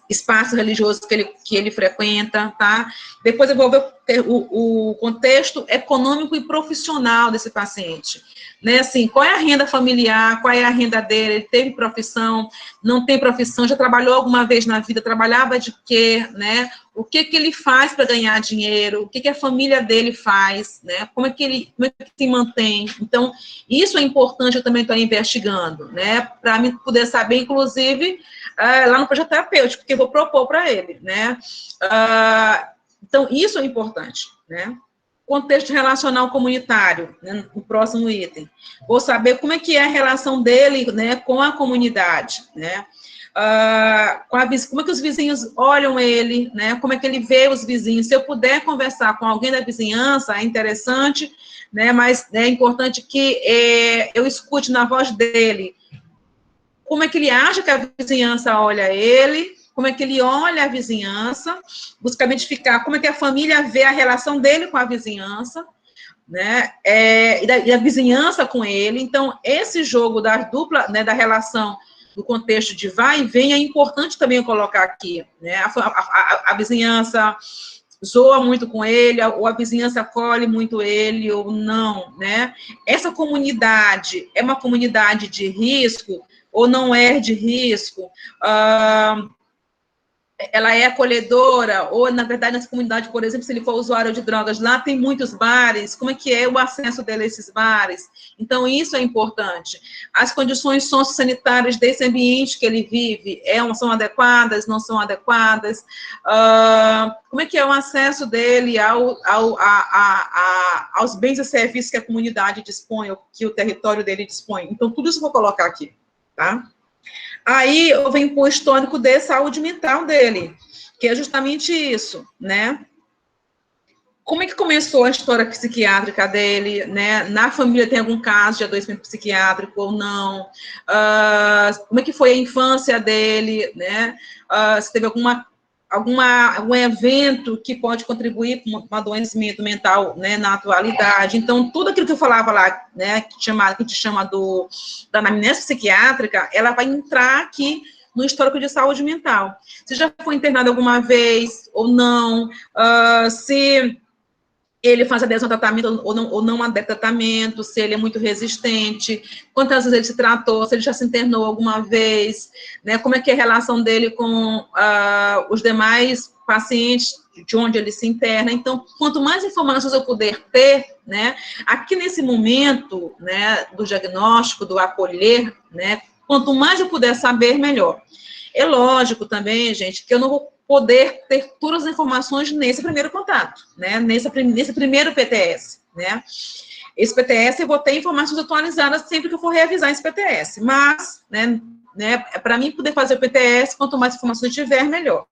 espaços religiosos que ele frequenta, tá? Depois eu vou ver o contexto econômico e profissional desse paciente. né, assim, qual é a renda familiar, qual é a renda dele, ele teve profissão, não tem profissão, já trabalhou alguma vez na vida, trabalhava de quê, né, o que que ele faz para ganhar dinheiro, o que que a família dele faz, né, como é que ele se mantém. Então, isso é importante, eu também estou investigando, né, para mim poder saber, inclusive, lá no projeto terapêutico, que eu vou propor para ele, né. Então, isso é importante, né. Contexto relacional comunitário, né, no próximo item. Vou saber como é que é a relação dele, né, com a comunidade, né, como é que os vizinhos olham ele, né, como é que ele vê os vizinhos. Se eu puder conversar com alguém da vizinhança, é interessante, né, mas é importante que eu escute na voz dele como é que ele acha que a vizinhança olha ele, como é que ele olha a vizinhança, buscar identificar como é que a família vê a relação dele com a vizinhança, né, e a vizinhança com ele. Então, esse jogo da dupla, né, da relação, do contexto de vai e vem, é importante também eu colocar aqui, né, a vizinhança zoa muito com ele, ou a vizinhança acolhe muito ele, ou não, né, essa comunidade é uma comunidade de risco, ou não é de risco, ela é acolhedora, ou, na verdade, nessa comunidade, por exemplo, se ele for usuário de drogas, lá tem muitos bares, como é que é o acesso dele a esses bares? Então, isso é importante. As condições sociossanitárias desse ambiente que ele vive, são adequadas, não são adequadas? Como é que é o acesso dele aos bens e serviços que a comunidade dispõe, ou que o território dele dispõe? Então, tudo isso eu vou colocar aqui, tá? Aí eu venho para o histórico de saúde mental dele, que é justamente isso, né? Como é que começou a história psiquiátrica dele, né? Na família tem algum caso de adoecimento psiquiátrico ou não? Como é que foi a infância dele, né? Se teve algum evento que pode contribuir com um adoecimento mental, né, na atualidade. Então, tudo aquilo que eu falava lá, né, que a gente chama da anamnese psiquiátrica, ela vai entrar aqui no histórico de saúde mental. Se já foi internado alguma vez ou não, se ele faz adesão ao tratamento ou não adere ao tratamento, se ele é muito resistente, quantas vezes ele se tratou, se ele já se internou alguma vez, né, como é que é a relação dele com os demais pacientes, de onde ele se interna. Então, quanto mais informações eu puder ter, né, aqui nesse momento, né, do diagnóstico, do acolher, né, quanto mais eu puder saber, melhor. É lógico também, gente, que eu não vou poder ter todas as informações nesse primeiro contato, né, nesse primeiro PTS, né. Esse PTS eu vou ter informações atualizadas sempre que eu for revisar esse PTS, mas, né, para mim poder fazer o PTS, quanto mais informações tiver, melhor.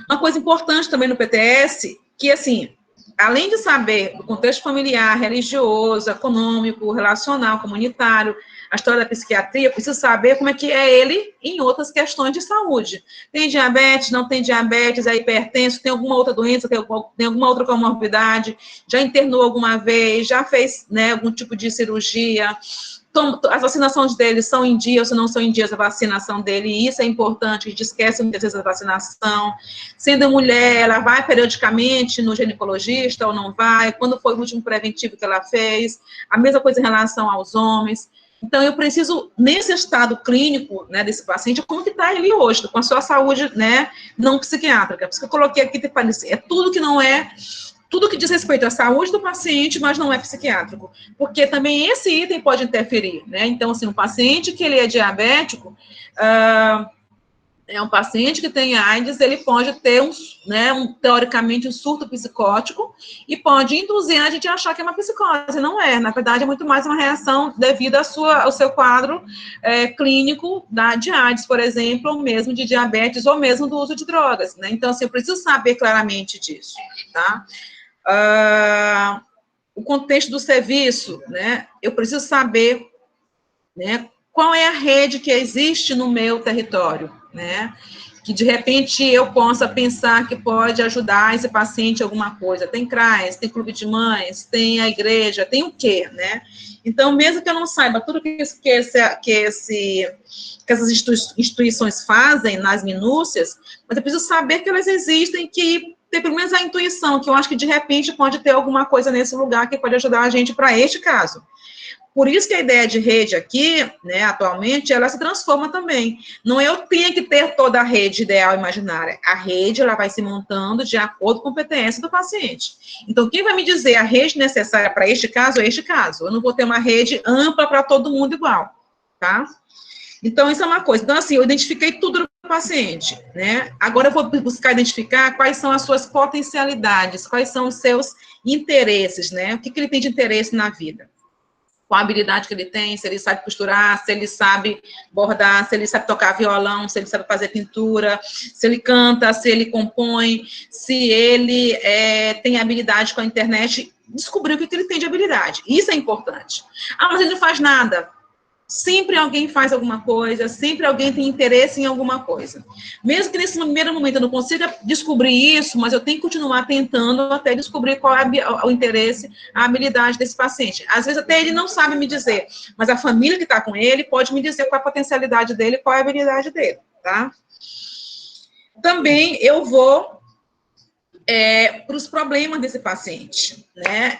Uma coisa importante também no PTS, que, assim, além de saber o contexto familiar, religioso, econômico, relacional, comunitário, a história da psiquiatria, eu preciso saber como é que é ele em outras questões de saúde. Tem diabetes, não tem diabetes, é hipertenso, tem alguma outra doença, tem alguma outra comorbidade, já internou alguma vez, já fez, né, algum tipo de cirurgia, as vacinações dele são em dia ou se não são em dias a vacinação dele, e isso é importante, a gente esquece muitas vezes a vacinação. Sendo mulher, ela vai periodicamente no ginecologista ou não vai? Quando foi o último preventivo que ela fez? A mesma coisa em relação aos homens. Então, eu preciso, nesse estado clínico, né, desse paciente, como que está ele hoje, com a sua saúde, né, não psiquiátrica. Por isso que eu coloquei aqui, é tudo que não é, tudo que diz respeito à saúde do paciente, mas não é psiquiátrico, porque também esse item pode interferir, né? Então, assim, um paciente que ele é diabético, é um paciente que tem AIDS, ele pode ter, teoricamente, um surto psicótico e pode induzir a gente a achar que é uma psicose. Não é, na verdade, é muito mais uma reação devido ao seu quadro clínico de AIDS, por exemplo, ou mesmo de diabetes, ou mesmo do uso de drogas, né? Então, assim, eu preciso saber claramente disso, tá? O contexto do serviço, né? Eu preciso saber, né, qual é a rede que existe no meu território, né? Que, de repente, eu possa pensar que pode ajudar esse paciente em alguma coisa. Tem CRAS, tem clube de mães, tem a igreja, tem o quê, né? Então, mesmo que eu não saiba tudo que essas instituições fazem nas minúcias, mas eu preciso saber que elas existem, que ter pelo menos a intuição, que eu acho que de repente pode ter alguma coisa nesse lugar que pode ajudar a gente para este caso. Por isso que a ideia de rede aqui, né, atualmente, ela se transforma também. Não eu tenho que ter toda a rede ideal imaginária. A rede, ela vai se montando de acordo com a competência do paciente. Então, quem vai me dizer a rede necessária para este caso é este caso. Eu não vou ter uma rede ampla para todo mundo igual, tá? Então, isso é uma coisa. Então, assim, eu identifiquei tudo no paciente, né? Agora eu vou buscar identificar quais são as suas potencialidades, quais são os seus interesses, né? O que ele tem de interesse na vida. Qual a habilidade que ele tem, se ele sabe costurar, se ele sabe bordar, se ele sabe tocar violão, se ele sabe fazer pintura, se ele canta, se ele compõe, se ele tem habilidade com a internet, descobrir o que ele tem de habilidade. Isso é importante. Ah, mas ele não faz nada. Sempre alguém faz alguma coisa, sempre alguém tem interesse em alguma coisa. Mesmo que nesse primeiro momento eu não consiga descobrir isso, mas eu tenho que continuar tentando até descobrir qual é o interesse, a habilidade desse paciente. Às vezes até ele não sabe me dizer, mas a família que está com ele pode me dizer qual é a potencialidade dele, qual é a habilidade dele, tá? Também eu vou para os problemas desse paciente, né?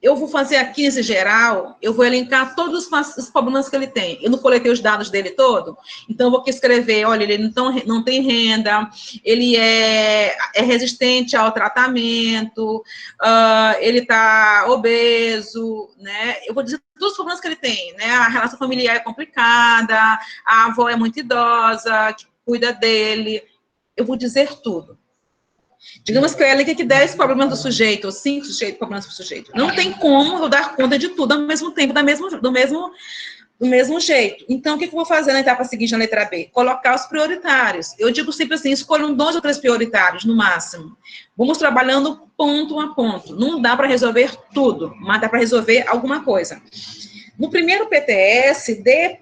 Eu vou fazer aqui, nesse geral, eu vou elencar todos os problemas que ele tem. Eu não coletei os dados dele todo, então eu vou aqui escrever, olha, ele não tem renda, ele é resistente ao tratamento, ele está obeso, né? Eu vou dizer todos os problemas que ele tem, né? A relação familiar é complicada, a avó é muito idosa, que cuida dele. Eu vou dizer tudo. Digamos que eu elenquei aqui 10 problemas do sujeito, ou 5 problemas do sujeito. Não tem como eu dar conta de tudo ao mesmo tempo, do mesmo jeito. Então, o que eu vou fazer na etapa seguinte, na letra B? Colocar os prioritários. Eu digo sempre assim, escolham 2 ou 3 prioritários, no máximo. Vamos trabalhando ponto a ponto. Não dá para resolver tudo, mas dá para resolver alguma coisa. No primeiro PTS, dê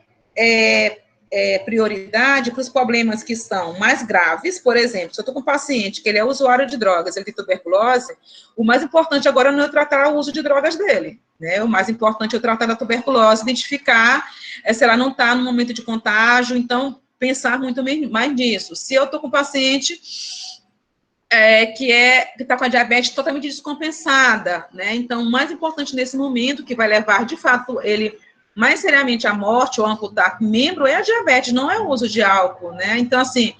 prioridade para os problemas que são mais graves. Por exemplo, se eu estou com um paciente que ele é usuário de drogas, ele tem tuberculose, o mais importante agora não é tratar o uso de drogas dele, né? O mais importante é tratar da tuberculose, identificar se ela não está no momento de contágio, então pensar muito mais nisso. Se eu estou com um paciente que está com a diabetes totalmente descompensada, né? Então, o mais importante nesse momento, que vai levar, de fato, ele mais seriamente à morte ou amputar membro, é a diabetes, não é o uso de álcool, né? Então, assim,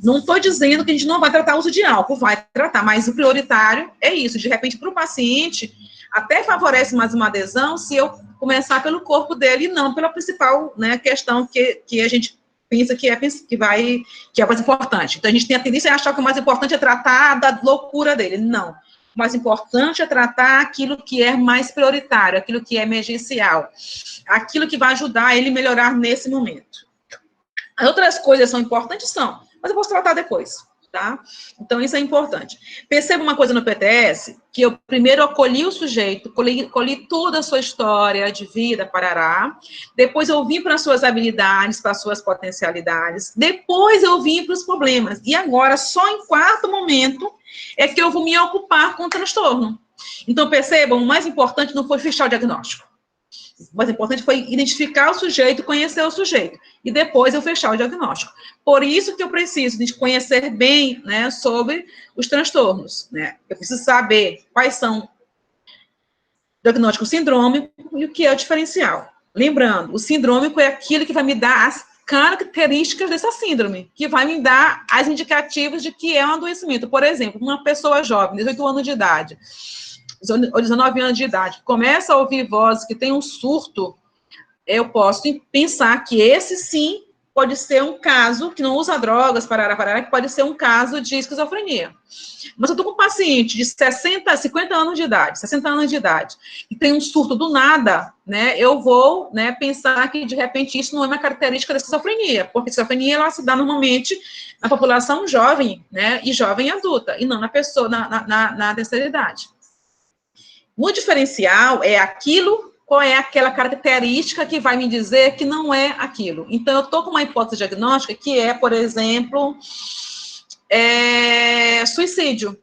não estou dizendo que a gente não vai tratar o uso de álcool, vai tratar, mas o prioritário é isso. De repente, para o paciente, até favorece mais uma adesão se eu começar pelo corpo dele e não pela principal, né, questão que a gente pensa que é mais importante. Então, a gente tem a tendência a achar que o mais importante é tratar da loucura dele. Não. O mais importante é tratar aquilo que é mais prioritário, aquilo que é emergencial, aquilo que vai ajudar ele a melhorar nesse momento. As outras coisas são importantes? São, mas eu posso tratar depois, tá? Então, isso é importante. Perceba uma coisa no PTS, que eu primeiro acolhi o sujeito, colhi toda a sua história de vida, parará, depois eu vim para as suas habilidades, para as suas potencialidades, depois eu vim para os problemas, e agora, só em quarto momento, é que eu vou me ocupar com o transtorno. Então, percebam, o mais importante não foi fechar o diagnóstico. O mais importante foi identificar o sujeito, conhecer o sujeito, e depois eu fechar o diagnóstico. Por isso que eu preciso de conhecer bem, né, sobre os transtornos, né? Eu preciso saber quais são o diagnóstico sindrômico e o que é o diferencial. Lembrando, o sindrômico é aquilo que vai me dar as características dessa síndrome, que vai me dar as indicativas de que é um adoecimento. Por exemplo, uma pessoa jovem, 18 anos de idade, ou 19 anos de idade, começa a ouvir vozes que tem um surto, eu posso pensar que esse sim pode ser um caso, que não usa drogas, que pode ser um caso de esquizofrenia. Mas eu estou com um paciente de 50 anos de idade, 60 anos de idade, e tem um surto do nada, né, eu vou, né, pensar que, de repente, isso não é uma característica da esquizofrenia, porque a esquizofrenia, ela se dá normalmente na população jovem, né, e jovem adulta, e não na pessoa, na terceira idade. O diferencial é aquilo, qual é aquela característica que vai me dizer que não é aquilo. Então, eu estou com uma hipótese diagnóstica que é, por exemplo, suicídio.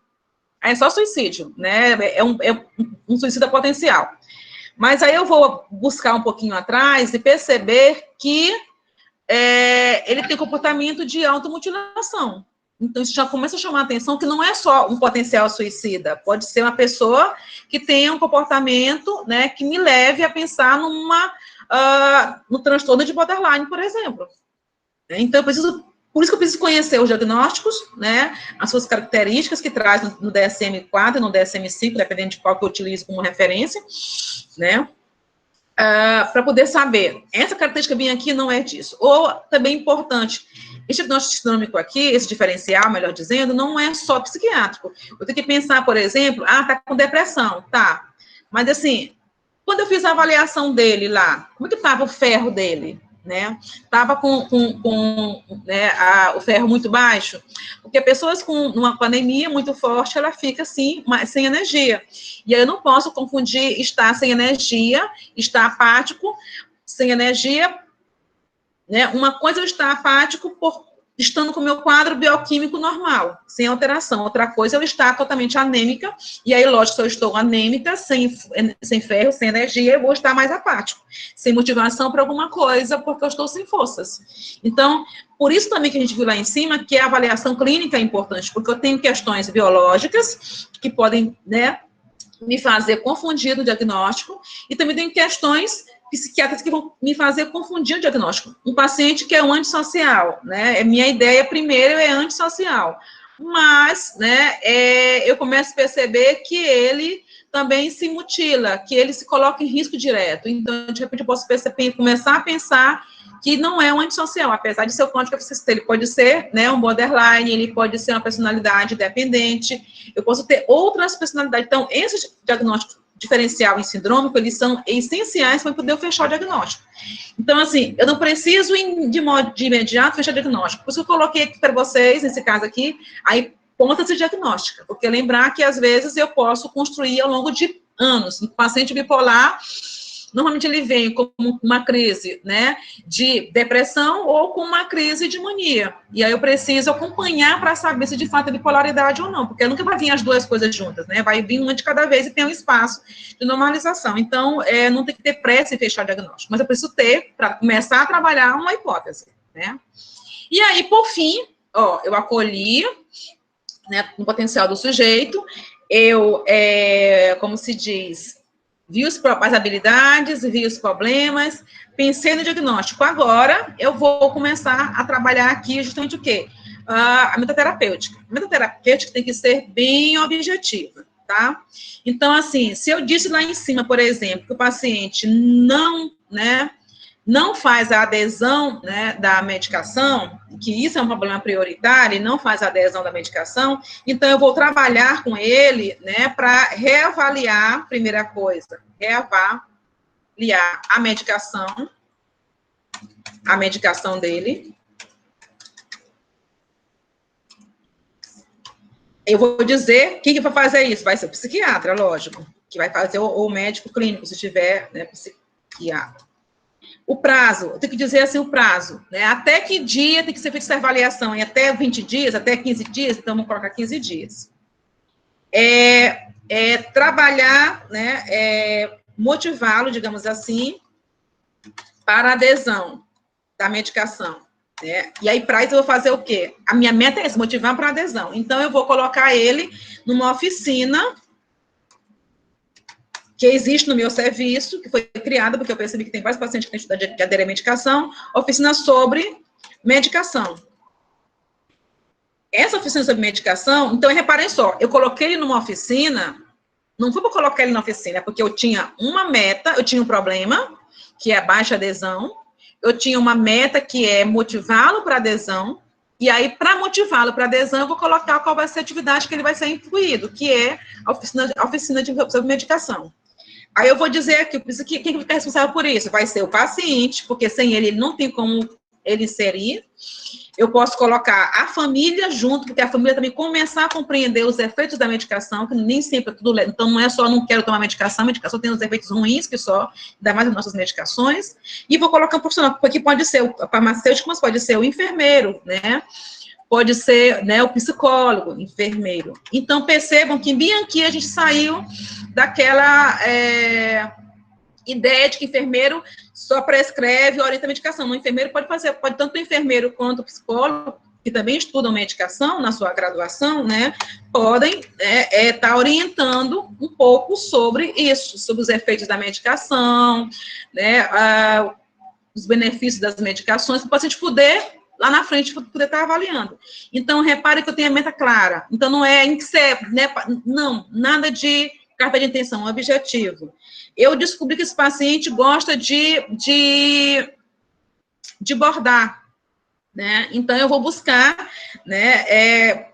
É só suicídio, né? É um suicídio potencial. Mas aí eu vou buscar um pouquinho atrás e perceber que ele tem comportamento de automutilação. Então, isso já começa a chamar a atenção que não é só um potencial suicida, pode ser uma pessoa que tenha um comportamento, né, que me leve a pensar no transtorno de borderline, por exemplo. Então, por isso que eu preciso conhecer os diagnósticos, né, as suas características que traz no DSM-4 e no DSM-5, dependendo de qual que eu utilizo como referência, né, para poder saber, essa característica bem aqui não é disso. Ou, também importante, esse diagnóstico sindrômico aqui, esse diferencial, melhor dizendo, não é só psiquiátrico. Eu tenho que pensar, por exemplo, tá com depressão, tá. Mas, assim, quando eu fiz a avaliação dele lá, como é que estava o ferro dele, né? Estava com o ferro muito baixo, porque pessoas com uma anemia muito forte, ela fica, assim, sem energia. E aí eu não posso confundir estar sem energia, estar apático, sem energia, né? Uma coisa é eu estar apático estando com o meu quadro bioquímico normal, sem alteração. Outra coisa é eu estar totalmente anêmica, e aí, lógico, se eu estou anêmica, sem ferro, sem energia, eu vou estar mais apático, sem motivação para alguma coisa, porque eu estou sem forças. Então, por isso também que a gente viu lá em cima, que a avaliação clínica é importante, porque eu tenho questões biológicas, que podem, né, me fazer confundir o diagnóstico, e também tem questões psiquiatras que vão me fazer confundir o diagnóstico. Um paciente que é um antissocial, né? Minha ideia primeiro é antissocial, mas, né, eu começo a perceber que ele também se mutila, que ele se coloca em risco direto. Então, de repente, eu posso começar a pensar que não é um antissocial, apesar de ser o código que ele pode ser, né, um borderline, ele pode ser uma personalidade dependente, eu posso ter outras personalidades. Então, esse diagnóstico diferencial em sindrômico, eles são essenciais para poder fechar o diagnóstico. Então, assim, eu não preciso, de imediato, fechar o diagnóstico. Por isso eu coloquei aqui para vocês, nesse caso aqui, a hipótese diagnóstica, porque lembrar que, às vezes, eu posso construir ao longo de anos. Um paciente bipolar, normalmente ele vem com uma crise, né, de depressão ou com uma crise de mania. E aí eu preciso acompanhar para saber se de fato é bipolaridade ou não, porque nunca vai vir as duas coisas juntas, né? Vai vir uma de cada vez e tem um espaço de normalização. Então, não tem que ter pressa em fechar o diagnóstico, mas eu preciso ter, para começar a trabalhar, uma hipótese, né? E aí, por fim, eu acolhi, né, no potencial do sujeito, eu, como se diz, vi as habilidades, vi os problemas, pensei no diagnóstico. Agora, eu vou começar a trabalhar aqui justamente o quê? A metaterapêutica. A metaterapêutica tem que ser bem objetiva, tá? Então, assim, se eu disse lá em cima, por exemplo, que o paciente não faz a adesão, né, da medicação, que isso é um problema prioritário, e não faz a adesão da medicação, então eu vou trabalhar com ele, né, para reavaliar, primeira coisa, reavaliar a medicação dele. Eu vou dizer, quem que vai fazer isso? Vai ser o psiquiatra, lógico, que vai fazer o médico clínico, se tiver, né, psiquiatra. O prazo, eu tenho que dizer assim o prazo, né? Até que dia tem que ser feita essa avaliação? Em até 20 dias, até 15 dias? Então, vamos colocar 15 dias. Trabalhar, né? Motivá-lo, digamos assim, para a adesão da medicação. Né? E aí, para isso, eu vou fazer o quê? A minha meta é essa, motivar para a adesão. Então, eu vou colocar ele numa oficina que existe no meu serviço, que foi criada, porque eu percebi que tem vários pacientes que têm que aderir à medicação, oficina sobre medicação. Essa oficina sobre medicação, então, reparem só, eu coloquei ele numa oficina, não foi para colocar ele na oficina, é porque eu tinha uma meta, eu tinha um problema, que é a baixa adesão, eu tinha uma meta que é motivá-lo para adesão, e aí, para motivá-lo para adesão, eu vou colocar qual vai ser a atividade que ele vai ser incluído, que é a oficina sobre medicação. Aí eu vou dizer aqui, quem fica responsável por isso? Vai ser o paciente, porque sem ele não tem como ele inserir. Eu posso colocar a família junto, porque a família também começar a compreender os efeitos da medicação, que nem sempre é tudo... Então, não é só não quero tomar medicação, a medicação tem os efeitos ruins, que só, ainda mais as nossas medicações. E vou colocar um profissional, porque pode ser o farmacêutico, mas pode ser o enfermeiro, né? Pode ser, né, o psicólogo, enfermeiro. Então, percebam que bem aqui a gente saiu daquela ideia de que enfermeiro só prescreve e orienta a medicação. O enfermeiro pode fazer, tanto o enfermeiro quanto o psicólogo que também estudam medicação na sua graduação, né, podem estar orientando um pouco sobre isso, sobre os efeitos da medicação, né, os benefícios das medicações, para o paciente poder, lá na frente, poder estar avaliando. Então, repare que eu tenho a meta clara. Então, não é em que você, né, não, nada de carta de intenção, um objetivo. Eu descobri que esse paciente gosta de bordar, né? Então, eu vou buscar, né,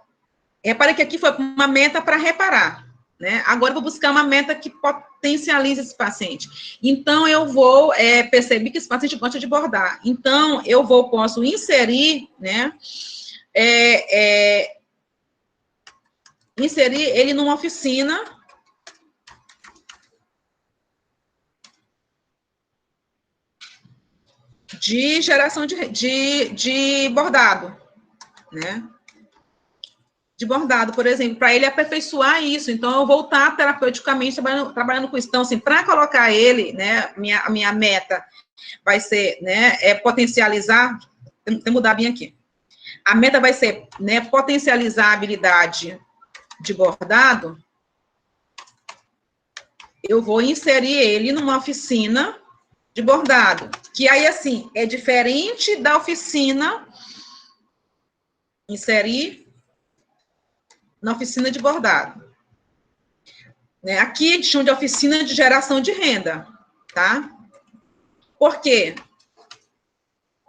repare que aqui foi uma meta para reparar, né? Agora, eu vou buscar uma meta que potencialize esse paciente. Então, eu vou perceber que esse paciente gosta de bordar. Então, posso inserir, né, inserir ele numa oficina de geração de bordado, né? De bordado, por exemplo, para ele aperfeiçoar isso. Então, eu vou estar terapeuticamente trabalhando com isso. Então, assim, para colocar ele, né, a minha meta vai ser, né, potencializar, tem que mudar bem aqui. A meta vai ser, né, potencializar a habilidade de bordado. Eu vou inserir ele numa oficina de bordado, que aí, assim, é diferente da oficina, inserir na oficina de bordado. Né? Aqui a gente chama de oficina de geração de renda, tá? Por quê?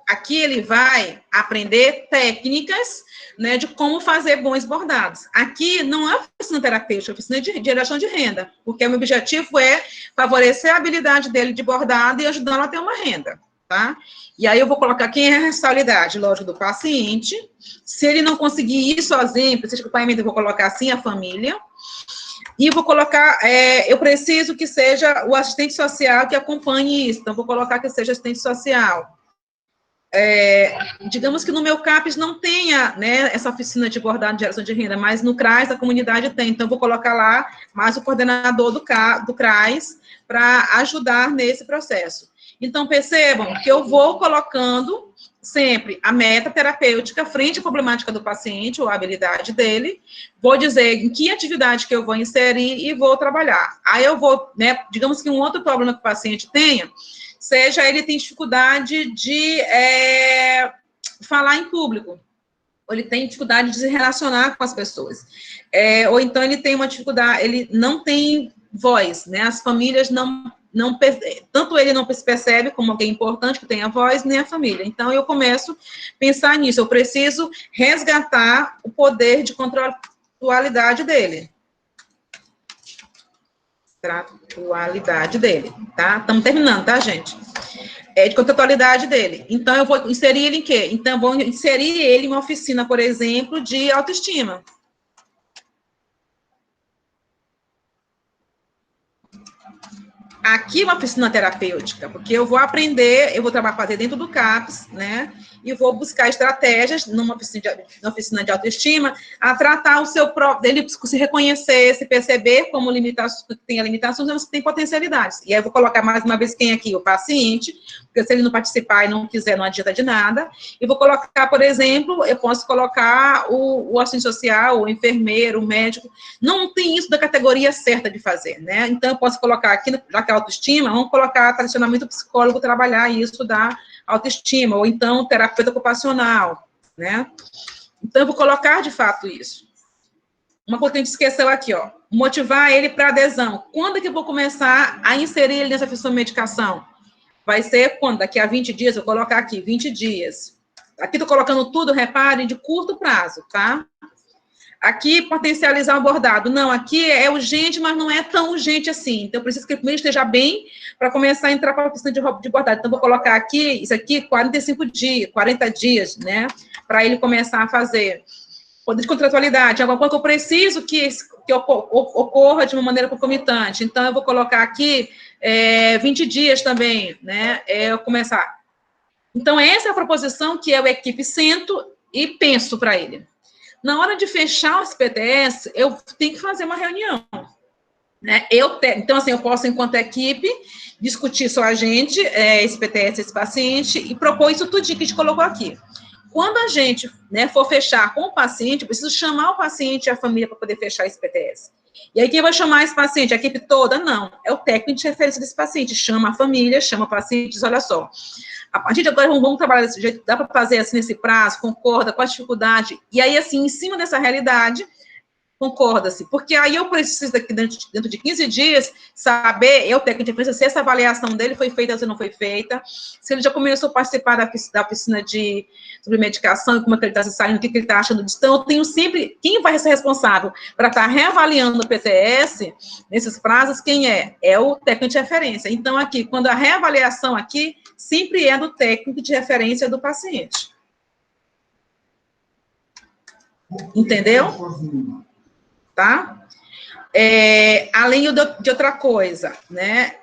Aqui ele vai aprender técnicas, né, de como fazer bons bordados. Aqui não é oficina terapêutica, é oficina de geração de renda, porque o meu objetivo é favorecer a habilidade dele de bordado e ajudá-lo a ter uma renda, tá? E aí eu vou colocar quem é a responsabilidade, lógico, do paciente. Se ele não conseguir ir sozinho, precisa de acompanhamento, eu vou colocar assim a família. E vou colocar, eu preciso que seja o assistente social que acompanhe isso, então vou colocar que seja assistente social. Digamos que no meu CAPES não tenha, né, essa oficina de bordado de geração de renda, mas no CRAS a comunidade tem, então vou colocar lá mais o coordenador do CRAS para ajudar nesse processo. Então, percebam que eu vou colocando sempre a meta terapêutica frente à problemática do paciente, ou a habilidade dele, vou dizer em que atividade que eu vou inserir e vou trabalhar. Aí eu vou, né, digamos que um outro problema que o paciente tenha, seja ele tem dificuldade de falar em público, ou ele tem dificuldade de se relacionar com as pessoas, ou então ele tem uma dificuldade, ele não tem voz, né, as famílias tanto ele não se percebe como alguém importante que tenha voz, nem a família. Então, eu começo a pensar nisso, eu preciso resgatar o poder de contratualidade dele. Contratualidade dele, tá? Estamos terminando, tá, gente? De contratualidade dele. Então, eu vou inserir ele em quê? Então, eu vou inserir ele em uma oficina, por exemplo, de autoestima. Aqui uma oficina terapêutica, porque eu vou aprender, eu vou fazer dentro do CAPES, né, e vou buscar estratégias numa oficina de autoestima, a tratar o seu próprio, ele se reconhecer, se perceber como limitações, que tem limitações, mas que tem potencialidades. E aí eu vou colocar mais uma vez quem aqui? O paciente, porque se ele não participar e não quiser, não adianta de nada. E vou colocar, por exemplo, eu posso colocar o assistente social, o enfermeiro, o médico. Não tem isso da categoria certa de fazer, né? Então, eu posso colocar aqui, já que é autoestima, vamos colocar tradicionalmente o psicólogo trabalhar isso da autoestima, ou então o terapeuta ocupacional, né? Então, eu vou colocar, de fato, isso. Uma coisa que a gente esqueceu aqui, ó, motivar ele para adesão. Quando é que eu vou começar a inserir ele nessa questão de medicação? Vai ser quando? Daqui a 20 dias, eu vou colocar aqui, 20 dias. Aqui estou colocando tudo, reparem, de curto prazo, tá? Aqui, potencializar o bordado. Não, aqui é urgente, mas não é tão urgente assim. Então, eu preciso que ele primeiro esteja bem para começar a entrar para a oficina de bordado. Então, vou colocar aqui, isso aqui, 45 dias, 40 dias, né? Para ele começar a fazer. Poder de contratualidade, alguma coisa que eu preciso que ocorra de uma maneira concomitante. Então, eu vou colocar aqui 20 dias também, né? Eu começar. Então, essa é a proposição que eu, equipe, sento e penso para ele. Na hora de fechar o SPTS, eu tenho que fazer uma reunião. Né? Então, assim, eu posso, enquanto equipe, discutir só a gente, esse PTS, esse paciente, e propor isso tudo que a gente colocou aqui. quando a gente, né, for fechar com o paciente, eu preciso chamar o paciente e a família para poder fechar esse PTS. E aí, quem vai chamar esse paciente? A equipe toda? Não. É o técnico de referência desse paciente. Chama a família, chama o paciente, diz, olha só, a partir de agora vamos trabalhar desse jeito, dá para fazer assim nesse prazo, concorda com a dificuldade. E aí, assim, em cima dessa realidade, concorda-se, porque aí eu preciso, daqui dentro de 15 dias, saber, eu técnico de referência, se essa avaliação dele foi feita ou se não foi feita, se ele já começou a participar da oficina sobre medicação, como é que ele está se saindo, o que ele está achando disso. Então, eu tenho sempre, quem vai ser responsável para estar reavaliando o PTS, nesses prazos, quem é? É o técnico de referência. Então, aqui, quando a reavaliação aqui, sempre é do técnico de referência do paciente. Entendeu? Tá? Além de outra coisa, né?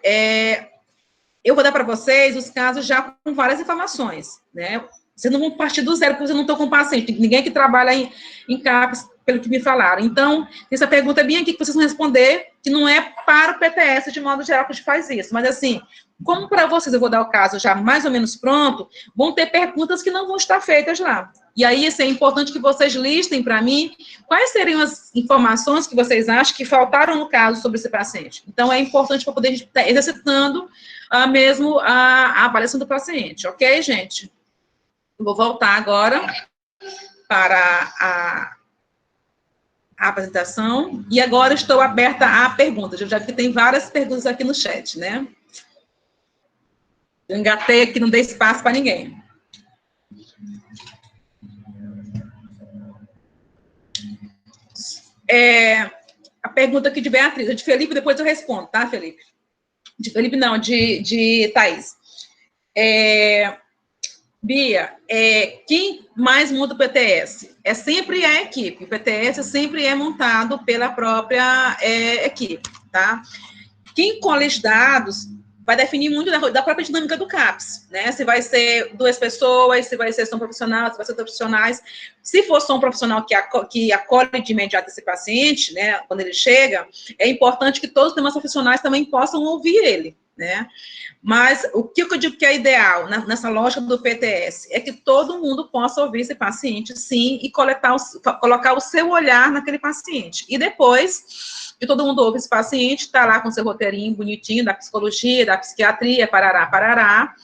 Eu vou dar para vocês os casos já com várias informações, né? Vocês não vão partir do zero, porque vocês não estão com paciente. Ninguém que trabalha em CAPS, pelo que me falaram. Então, essa pergunta é bem aqui que vocês vão responder, que não é para o PTS, de modo geral, que a gente faz isso. Mas, assim, como para vocês eu vou dar o caso já mais ou menos pronto, vão ter perguntas que não vão estar feitas lá. E aí, assim, é importante que vocês listem para mim quais seriam as informações que vocês acham que faltaram no caso sobre esse paciente. Então, é importante para poder estar exercitando mesmo a avaliação do paciente, ok, gente? Eu vou voltar agora para a apresentação, e agora estou aberta a perguntas. Eu já vi que tem várias perguntas aqui no chat, né? Eu engatei aqui, não dei espaço para ninguém. A pergunta aqui de Beatriz, a de Felipe, depois eu respondo, tá, Felipe? De Felipe, não, de Thaís. Bia, quem mais monta o PTS? Sempre a equipe. O PTS sempre é montado pela própria equipe, tá? Quem colhe dados vai definir muito da própria dinâmica do CAPS, né? Se vai ser 2 pessoas, se vai ser só um profissional, se vai ser 2 profissionais. Se for só um profissional que acolhe de imediato esse paciente, né, quando ele chega, é importante que todos os demais profissionais também possam ouvir ele, né? Mas o que eu digo que é ideal nessa lógica do PTS é que todo mundo possa ouvir esse paciente, sim, e colocar o seu olhar naquele paciente. E depois que todo mundo ouve esse paciente, está lá com seu roteirinho bonitinho da psicologia, da psiquiatria, parará, parará,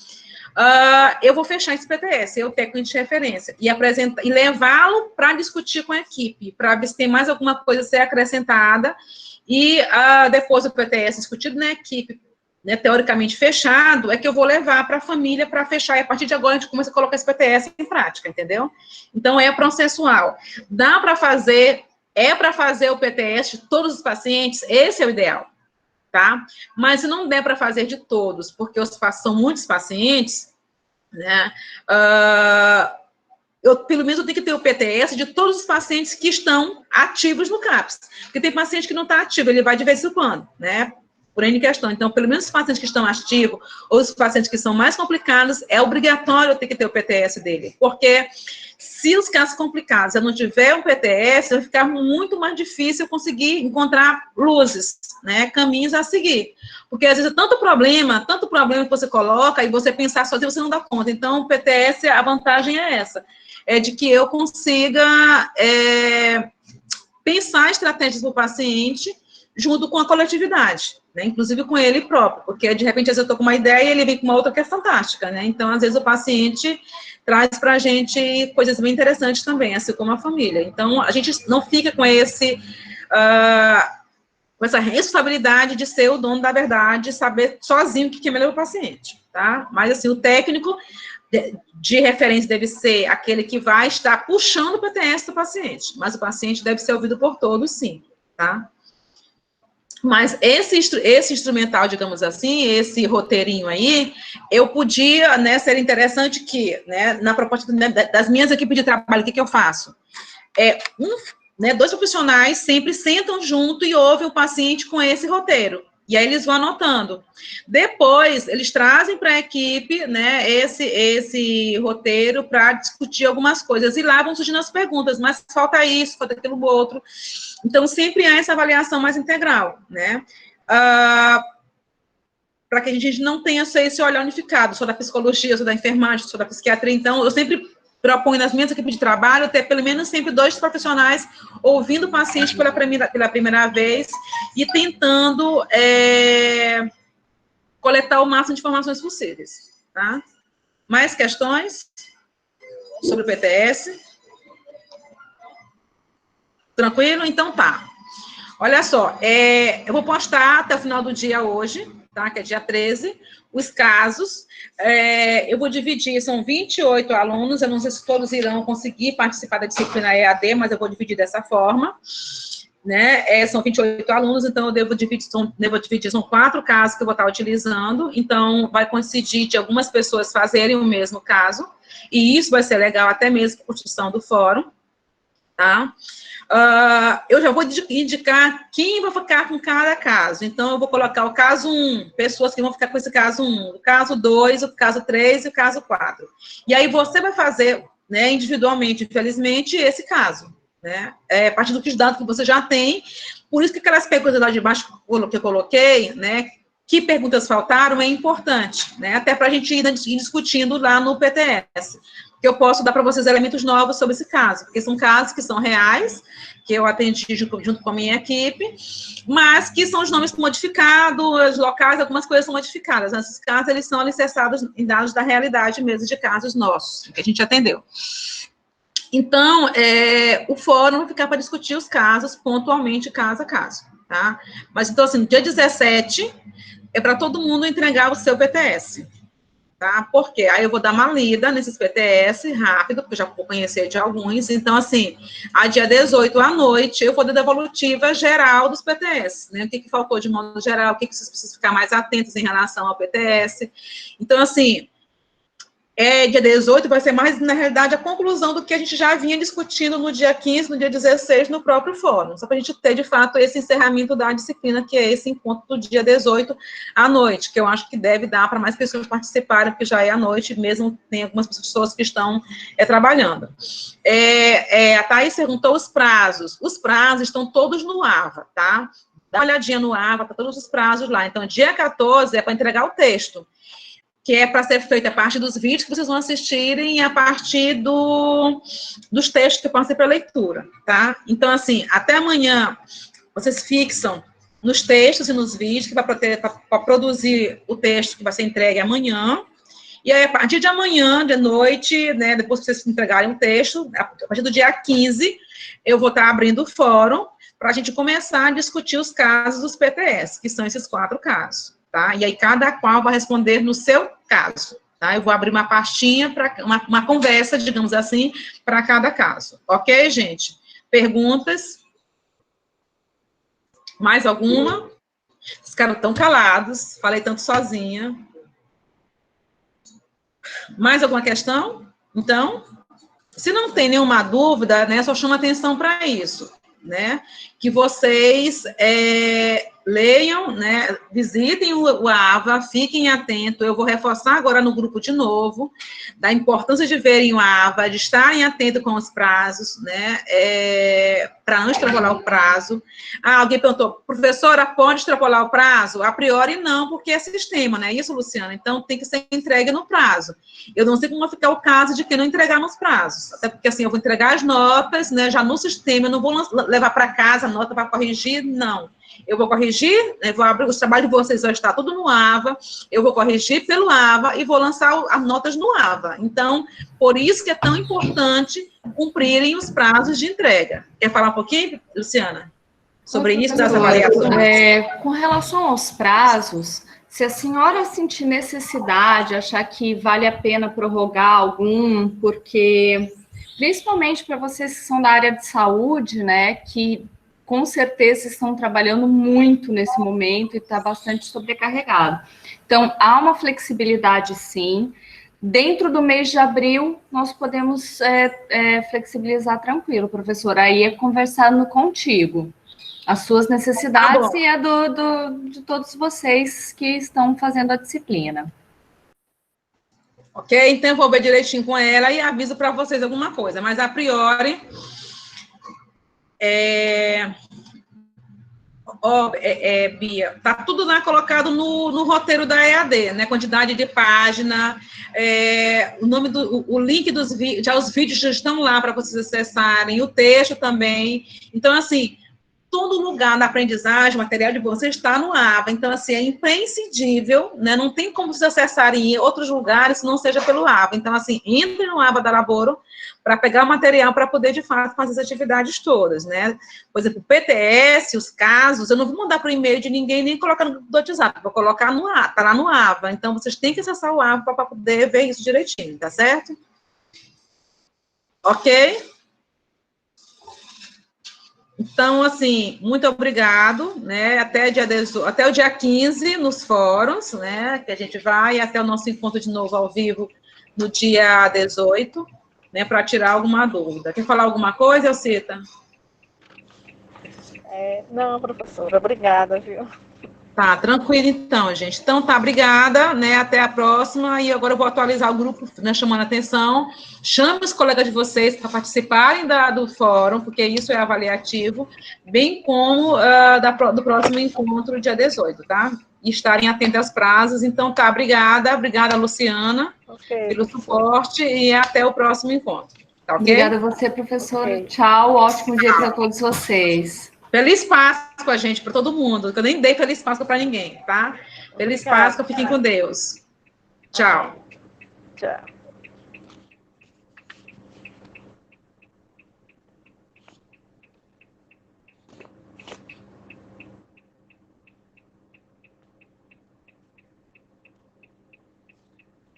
eu vou fechar esse PTS, eu técnico de referência, e levá-lo para discutir com a equipe, para ver se tem mais alguma coisa a ser acrescentada, e depois do PTS discutido na equipe, né, teoricamente fechado, é que eu vou levar para a família para fechar, e a partir de agora a gente começa a colocar esse PTS em prática, entendeu? Então, é processual. Dá para fazer, para fazer o PTS de todos os pacientes, esse é o ideal, tá? Mas se não der para fazer de todos, porque são muitos pacientes, né, pelo menos eu tenho que ter o PTS de todos os pacientes que estão ativos no CAPS, porque tem paciente que não está ativo, ele vai de vez em quando, né? Por N questão. Então, pelo menos os pacientes que estão ativos, ou os pacientes que são mais complicados, é obrigatório eu ter que ter o PTS dele. Porque se os casos complicados eu não tiver um PTS, vai ficar muito mais difícil eu conseguir encontrar luzes, né, caminhos a seguir. Porque, às vezes, tanto problema que você coloca, e você pensar sozinho, você não dá conta. Então, o PTS, a vantagem é essa, é de que eu consiga pensar estratégias para o paciente junto com a coletividade, né? Inclusive com ele próprio, porque de repente às vezes eu estou com uma ideia e ele vem com uma outra que é fantástica, né? Então, às vezes o paciente traz para a gente coisas bem interessantes também, assim como a família. Então, a gente não fica com com essa responsabilidade de ser o dono da verdade, saber sozinho o que é melhor para o paciente, tá? Mas, assim, o técnico de referência deve ser aquele que vai estar puxando o PTS do paciente, mas o paciente deve ser ouvido por todos, sim, tá? Mas esse instrumental, digamos assim, esse roteirinho aí, eu podia, né, ser interessante que, né, na proposta das minhas equipes de trabalho, o que eu faço? 2 profissionais sempre sentam junto e ouvem o paciente com esse roteiro. E aí eles vão anotando. Depois, eles trazem para a equipe, né, esse roteiro para discutir algumas coisas. E lá vão surgindo as perguntas, mas falta isso, falta aquilo outro. Então, sempre há essa avaliação mais integral, né? Para que a gente não tenha só esse olhar unificado, só da psicologia, só da enfermagem, só da psiquiatria. Então, eu sempre proponho nas minhas equipes de trabalho ter pelo menos sempre 2 profissionais ouvindo o paciente pela primeira vez e tentando coletar o máximo de informações possíveis, tá? Mais questões sobre o PTS? Tranquilo? Então tá. Olha só, eu vou postar até o final do dia hoje, tá? Que é dia 13, os casos. Eu vou dividir, são 28 alunos, eu não sei se todos irão conseguir participar da disciplina EAD, mas eu vou dividir dessa forma, né? São 28 alunos, então eu devo dividir, são 4 casos que eu vou estar utilizando, então vai coincidir de algumas pessoas fazerem o mesmo caso, e isso vai ser legal até mesmo para a construção do fórum, tá? Eu já vou indicar quem vai ficar com cada caso. Então, eu vou colocar o caso 1, pessoas que vão ficar com esse caso 1, o caso 2, o caso 3 e o caso 4. E aí, você vai fazer, né, individualmente, infelizmente, esse caso, né? A partir dos dados que você já tem. Por isso que aquelas perguntas lá de baixo que eu coloquei, né, que perguntas faltaram, é importante, né? Até para a gente ir discutindo lá no PTS. Que eu posso dar para vocês elementos novos sobre esse caso, porque são casos que são reais, que eu atendi junto com a minha equipe, mas que são os nomes modificados, os locais, algumas coisas são modificadas. Nesses casos, eles são alicerçados em dados da realidade mesmo, de casos nossos, que a gente atendeu. Então, o fórum vai ficar para discutir os casos pontualmente, caso a caso, tá? Mas, então, assim, no dia 17, é para todo mundo entregar o seu PTS. Tá? Porque aí eu vou dar uma lida nesses PTS rápido, porque já vou conhecer de alguns. Então, assim, a dia 18 à noite, eu vou dar a devolutiva geral dos PTS, né? O que faltou de modo geral, o que vocês precisam ficar mais atentos em relação ao PTS. Então, assim, dia 18 vai ser mais, na realidade, a conclusão do que a gente já vinha discutindo no dia 15, no dia 16, no próprio fórum. Só para a gente ter, de fato, esse encerramento da disciplina, que é esse encontro do dia 18 à noite, que eu acho que deve dar para mais pessoas participarem, porque já é à noite, mesmo tem algumas pessoas que estão trabalhando. A Thaís perguntou os prazos. Os prazos estão todos no AVA, tá? Dá uma olhadinha no AVA, tá todos os prazos lá. Então, dia 14 é para entregar o texto, que é para ser feita a partir dos vídeos que vocês vão assistirem e a partir dos textos que passam para leitura, tá? Então, assim, até amanhã, vocês fixam nos textos e nos vídeos, que vai para produzir o texto que vai ser entregue amanhã, e aí, a partir de amanhã, de noite, né, depois que vocês entregarem o texto, a partir do dia 15, eu vou estar abrindo o fórum para a gente começar a discutir os casos dos PTS, que são esses 4 casos. Tá? E aí, cada qual vai responder no seu caso, tá? Eu vou abrir uma pastinha para uma conversa, digamos assim, para cada caso. Ok, gente? Perguntas? Mais alguma? Os caras estão calados, falei tanto sozinha. Mais alguma questão? Então, se não tem nenhuma dúvida, né, só chama atenção para isso, né? Que vocês leiam, né, visitem o AVA, fiquem atentos. Eu vou reforçar agora no grupo de novo, da importância de verem o AVA, de estarem atentos com os prazos, né, para não extrapolar o prazo. Alguém perguntou, professora, pode extrapolar o prazo? A priori não, porque é sistema, né, isso, Luciana? Então, tem que ser entregue no prazo. Eu não sei como vai ficar o caso de quem não entregar nos prazos, até porque, assim, eu vou entregar as notas, né, já no sistema, eu não vou levar para casa a nota para corrigir, não. Eu vou corrigir, vou abrir, os trabalhos de vocês vão estar tudo no AVA, eu vou corrigir pelo AVA e vou lançar as notas no AVA. Então, por isso que é tão importante cumprirem os prazos de entrega. Quer falar um pouquinho, Luciana, sobre isso das avaliações? Com relação aos prazos, se a senhora sentir necessidade, achar que vale a pena prorrogar algum, porque, principalmente para vocês que são da área de saúde, né, que com certeza estão trabalhando muito nesse momento e está bastante sobrecarregado. Então, há uma flexibilidade, sim. Dentro do mês de abril, nós podemos flexibilizar tranquilo, professor. Aí é conversando contigo. As suas necessidades e a de todos vocês que estão fazendo a disciplina. Ok? Então, eu vou ver direitinho com ela e aviso para vocês alguma coisa. Mas, a priori... Bia, está tudo lá colocado no roteiro da EAD, né? Quantidade de página, o link dos vídeos, já os vídeos já estão lá para vocês acessarem, o texto também. Então, assim, todo lugar na aprendizagem, material de você está no AVA. Então, assim, é imprescindível, né? Não tem como vocês acessarem em outros lugares se não seja pelo AVA. Então, assim, entre no AVA da Laboro para pegar o material para poder, de fato, fazer as atividades todas, né? Por exemplo, o PTS, os casos, eu não vou mandar para o e-mail de ninguém, nem colocar no WhatsApp, vou colocar no AVA, tá lá no AVA. Então, vocês têm que acessar o AVA para poder ver isso direitinho, tá certo? Ok? Então, assim, muito obrigado, né? Até o dia 15 nos fóruns, né? Que a gente vai, até o nosso encontro de novo ao vivo no dia 18, né? Para tirar alguma dúvida. Quer falar alguma coisa, Elcita? Não, professora, obrigada, viu? Tá, tranquilo então, gente. Então, tá, obrigada, né? Até a próxima. E agora eu vou atualizar o grupo, né, chamando a atenção. Chame os colegas de vocês para participarem do fórum, porque isso é avaliativo, bem como do próximo encontro, dia 18, tá? E estarem atentos aos prazos. Então, tá, obrigada, Luciana, pelo suporte, e até o próximo encontro. Tá, ok? Obrigada a você, professora. Okay. Tchau, ótimo dia para todos vocês. Feliz Páscoa, gente, para todo mundo. Eu nem dei Feliz Páscoa para ninguém, tá? Feliz Páscoa, fiquem com Deus. Tchau. Tchau.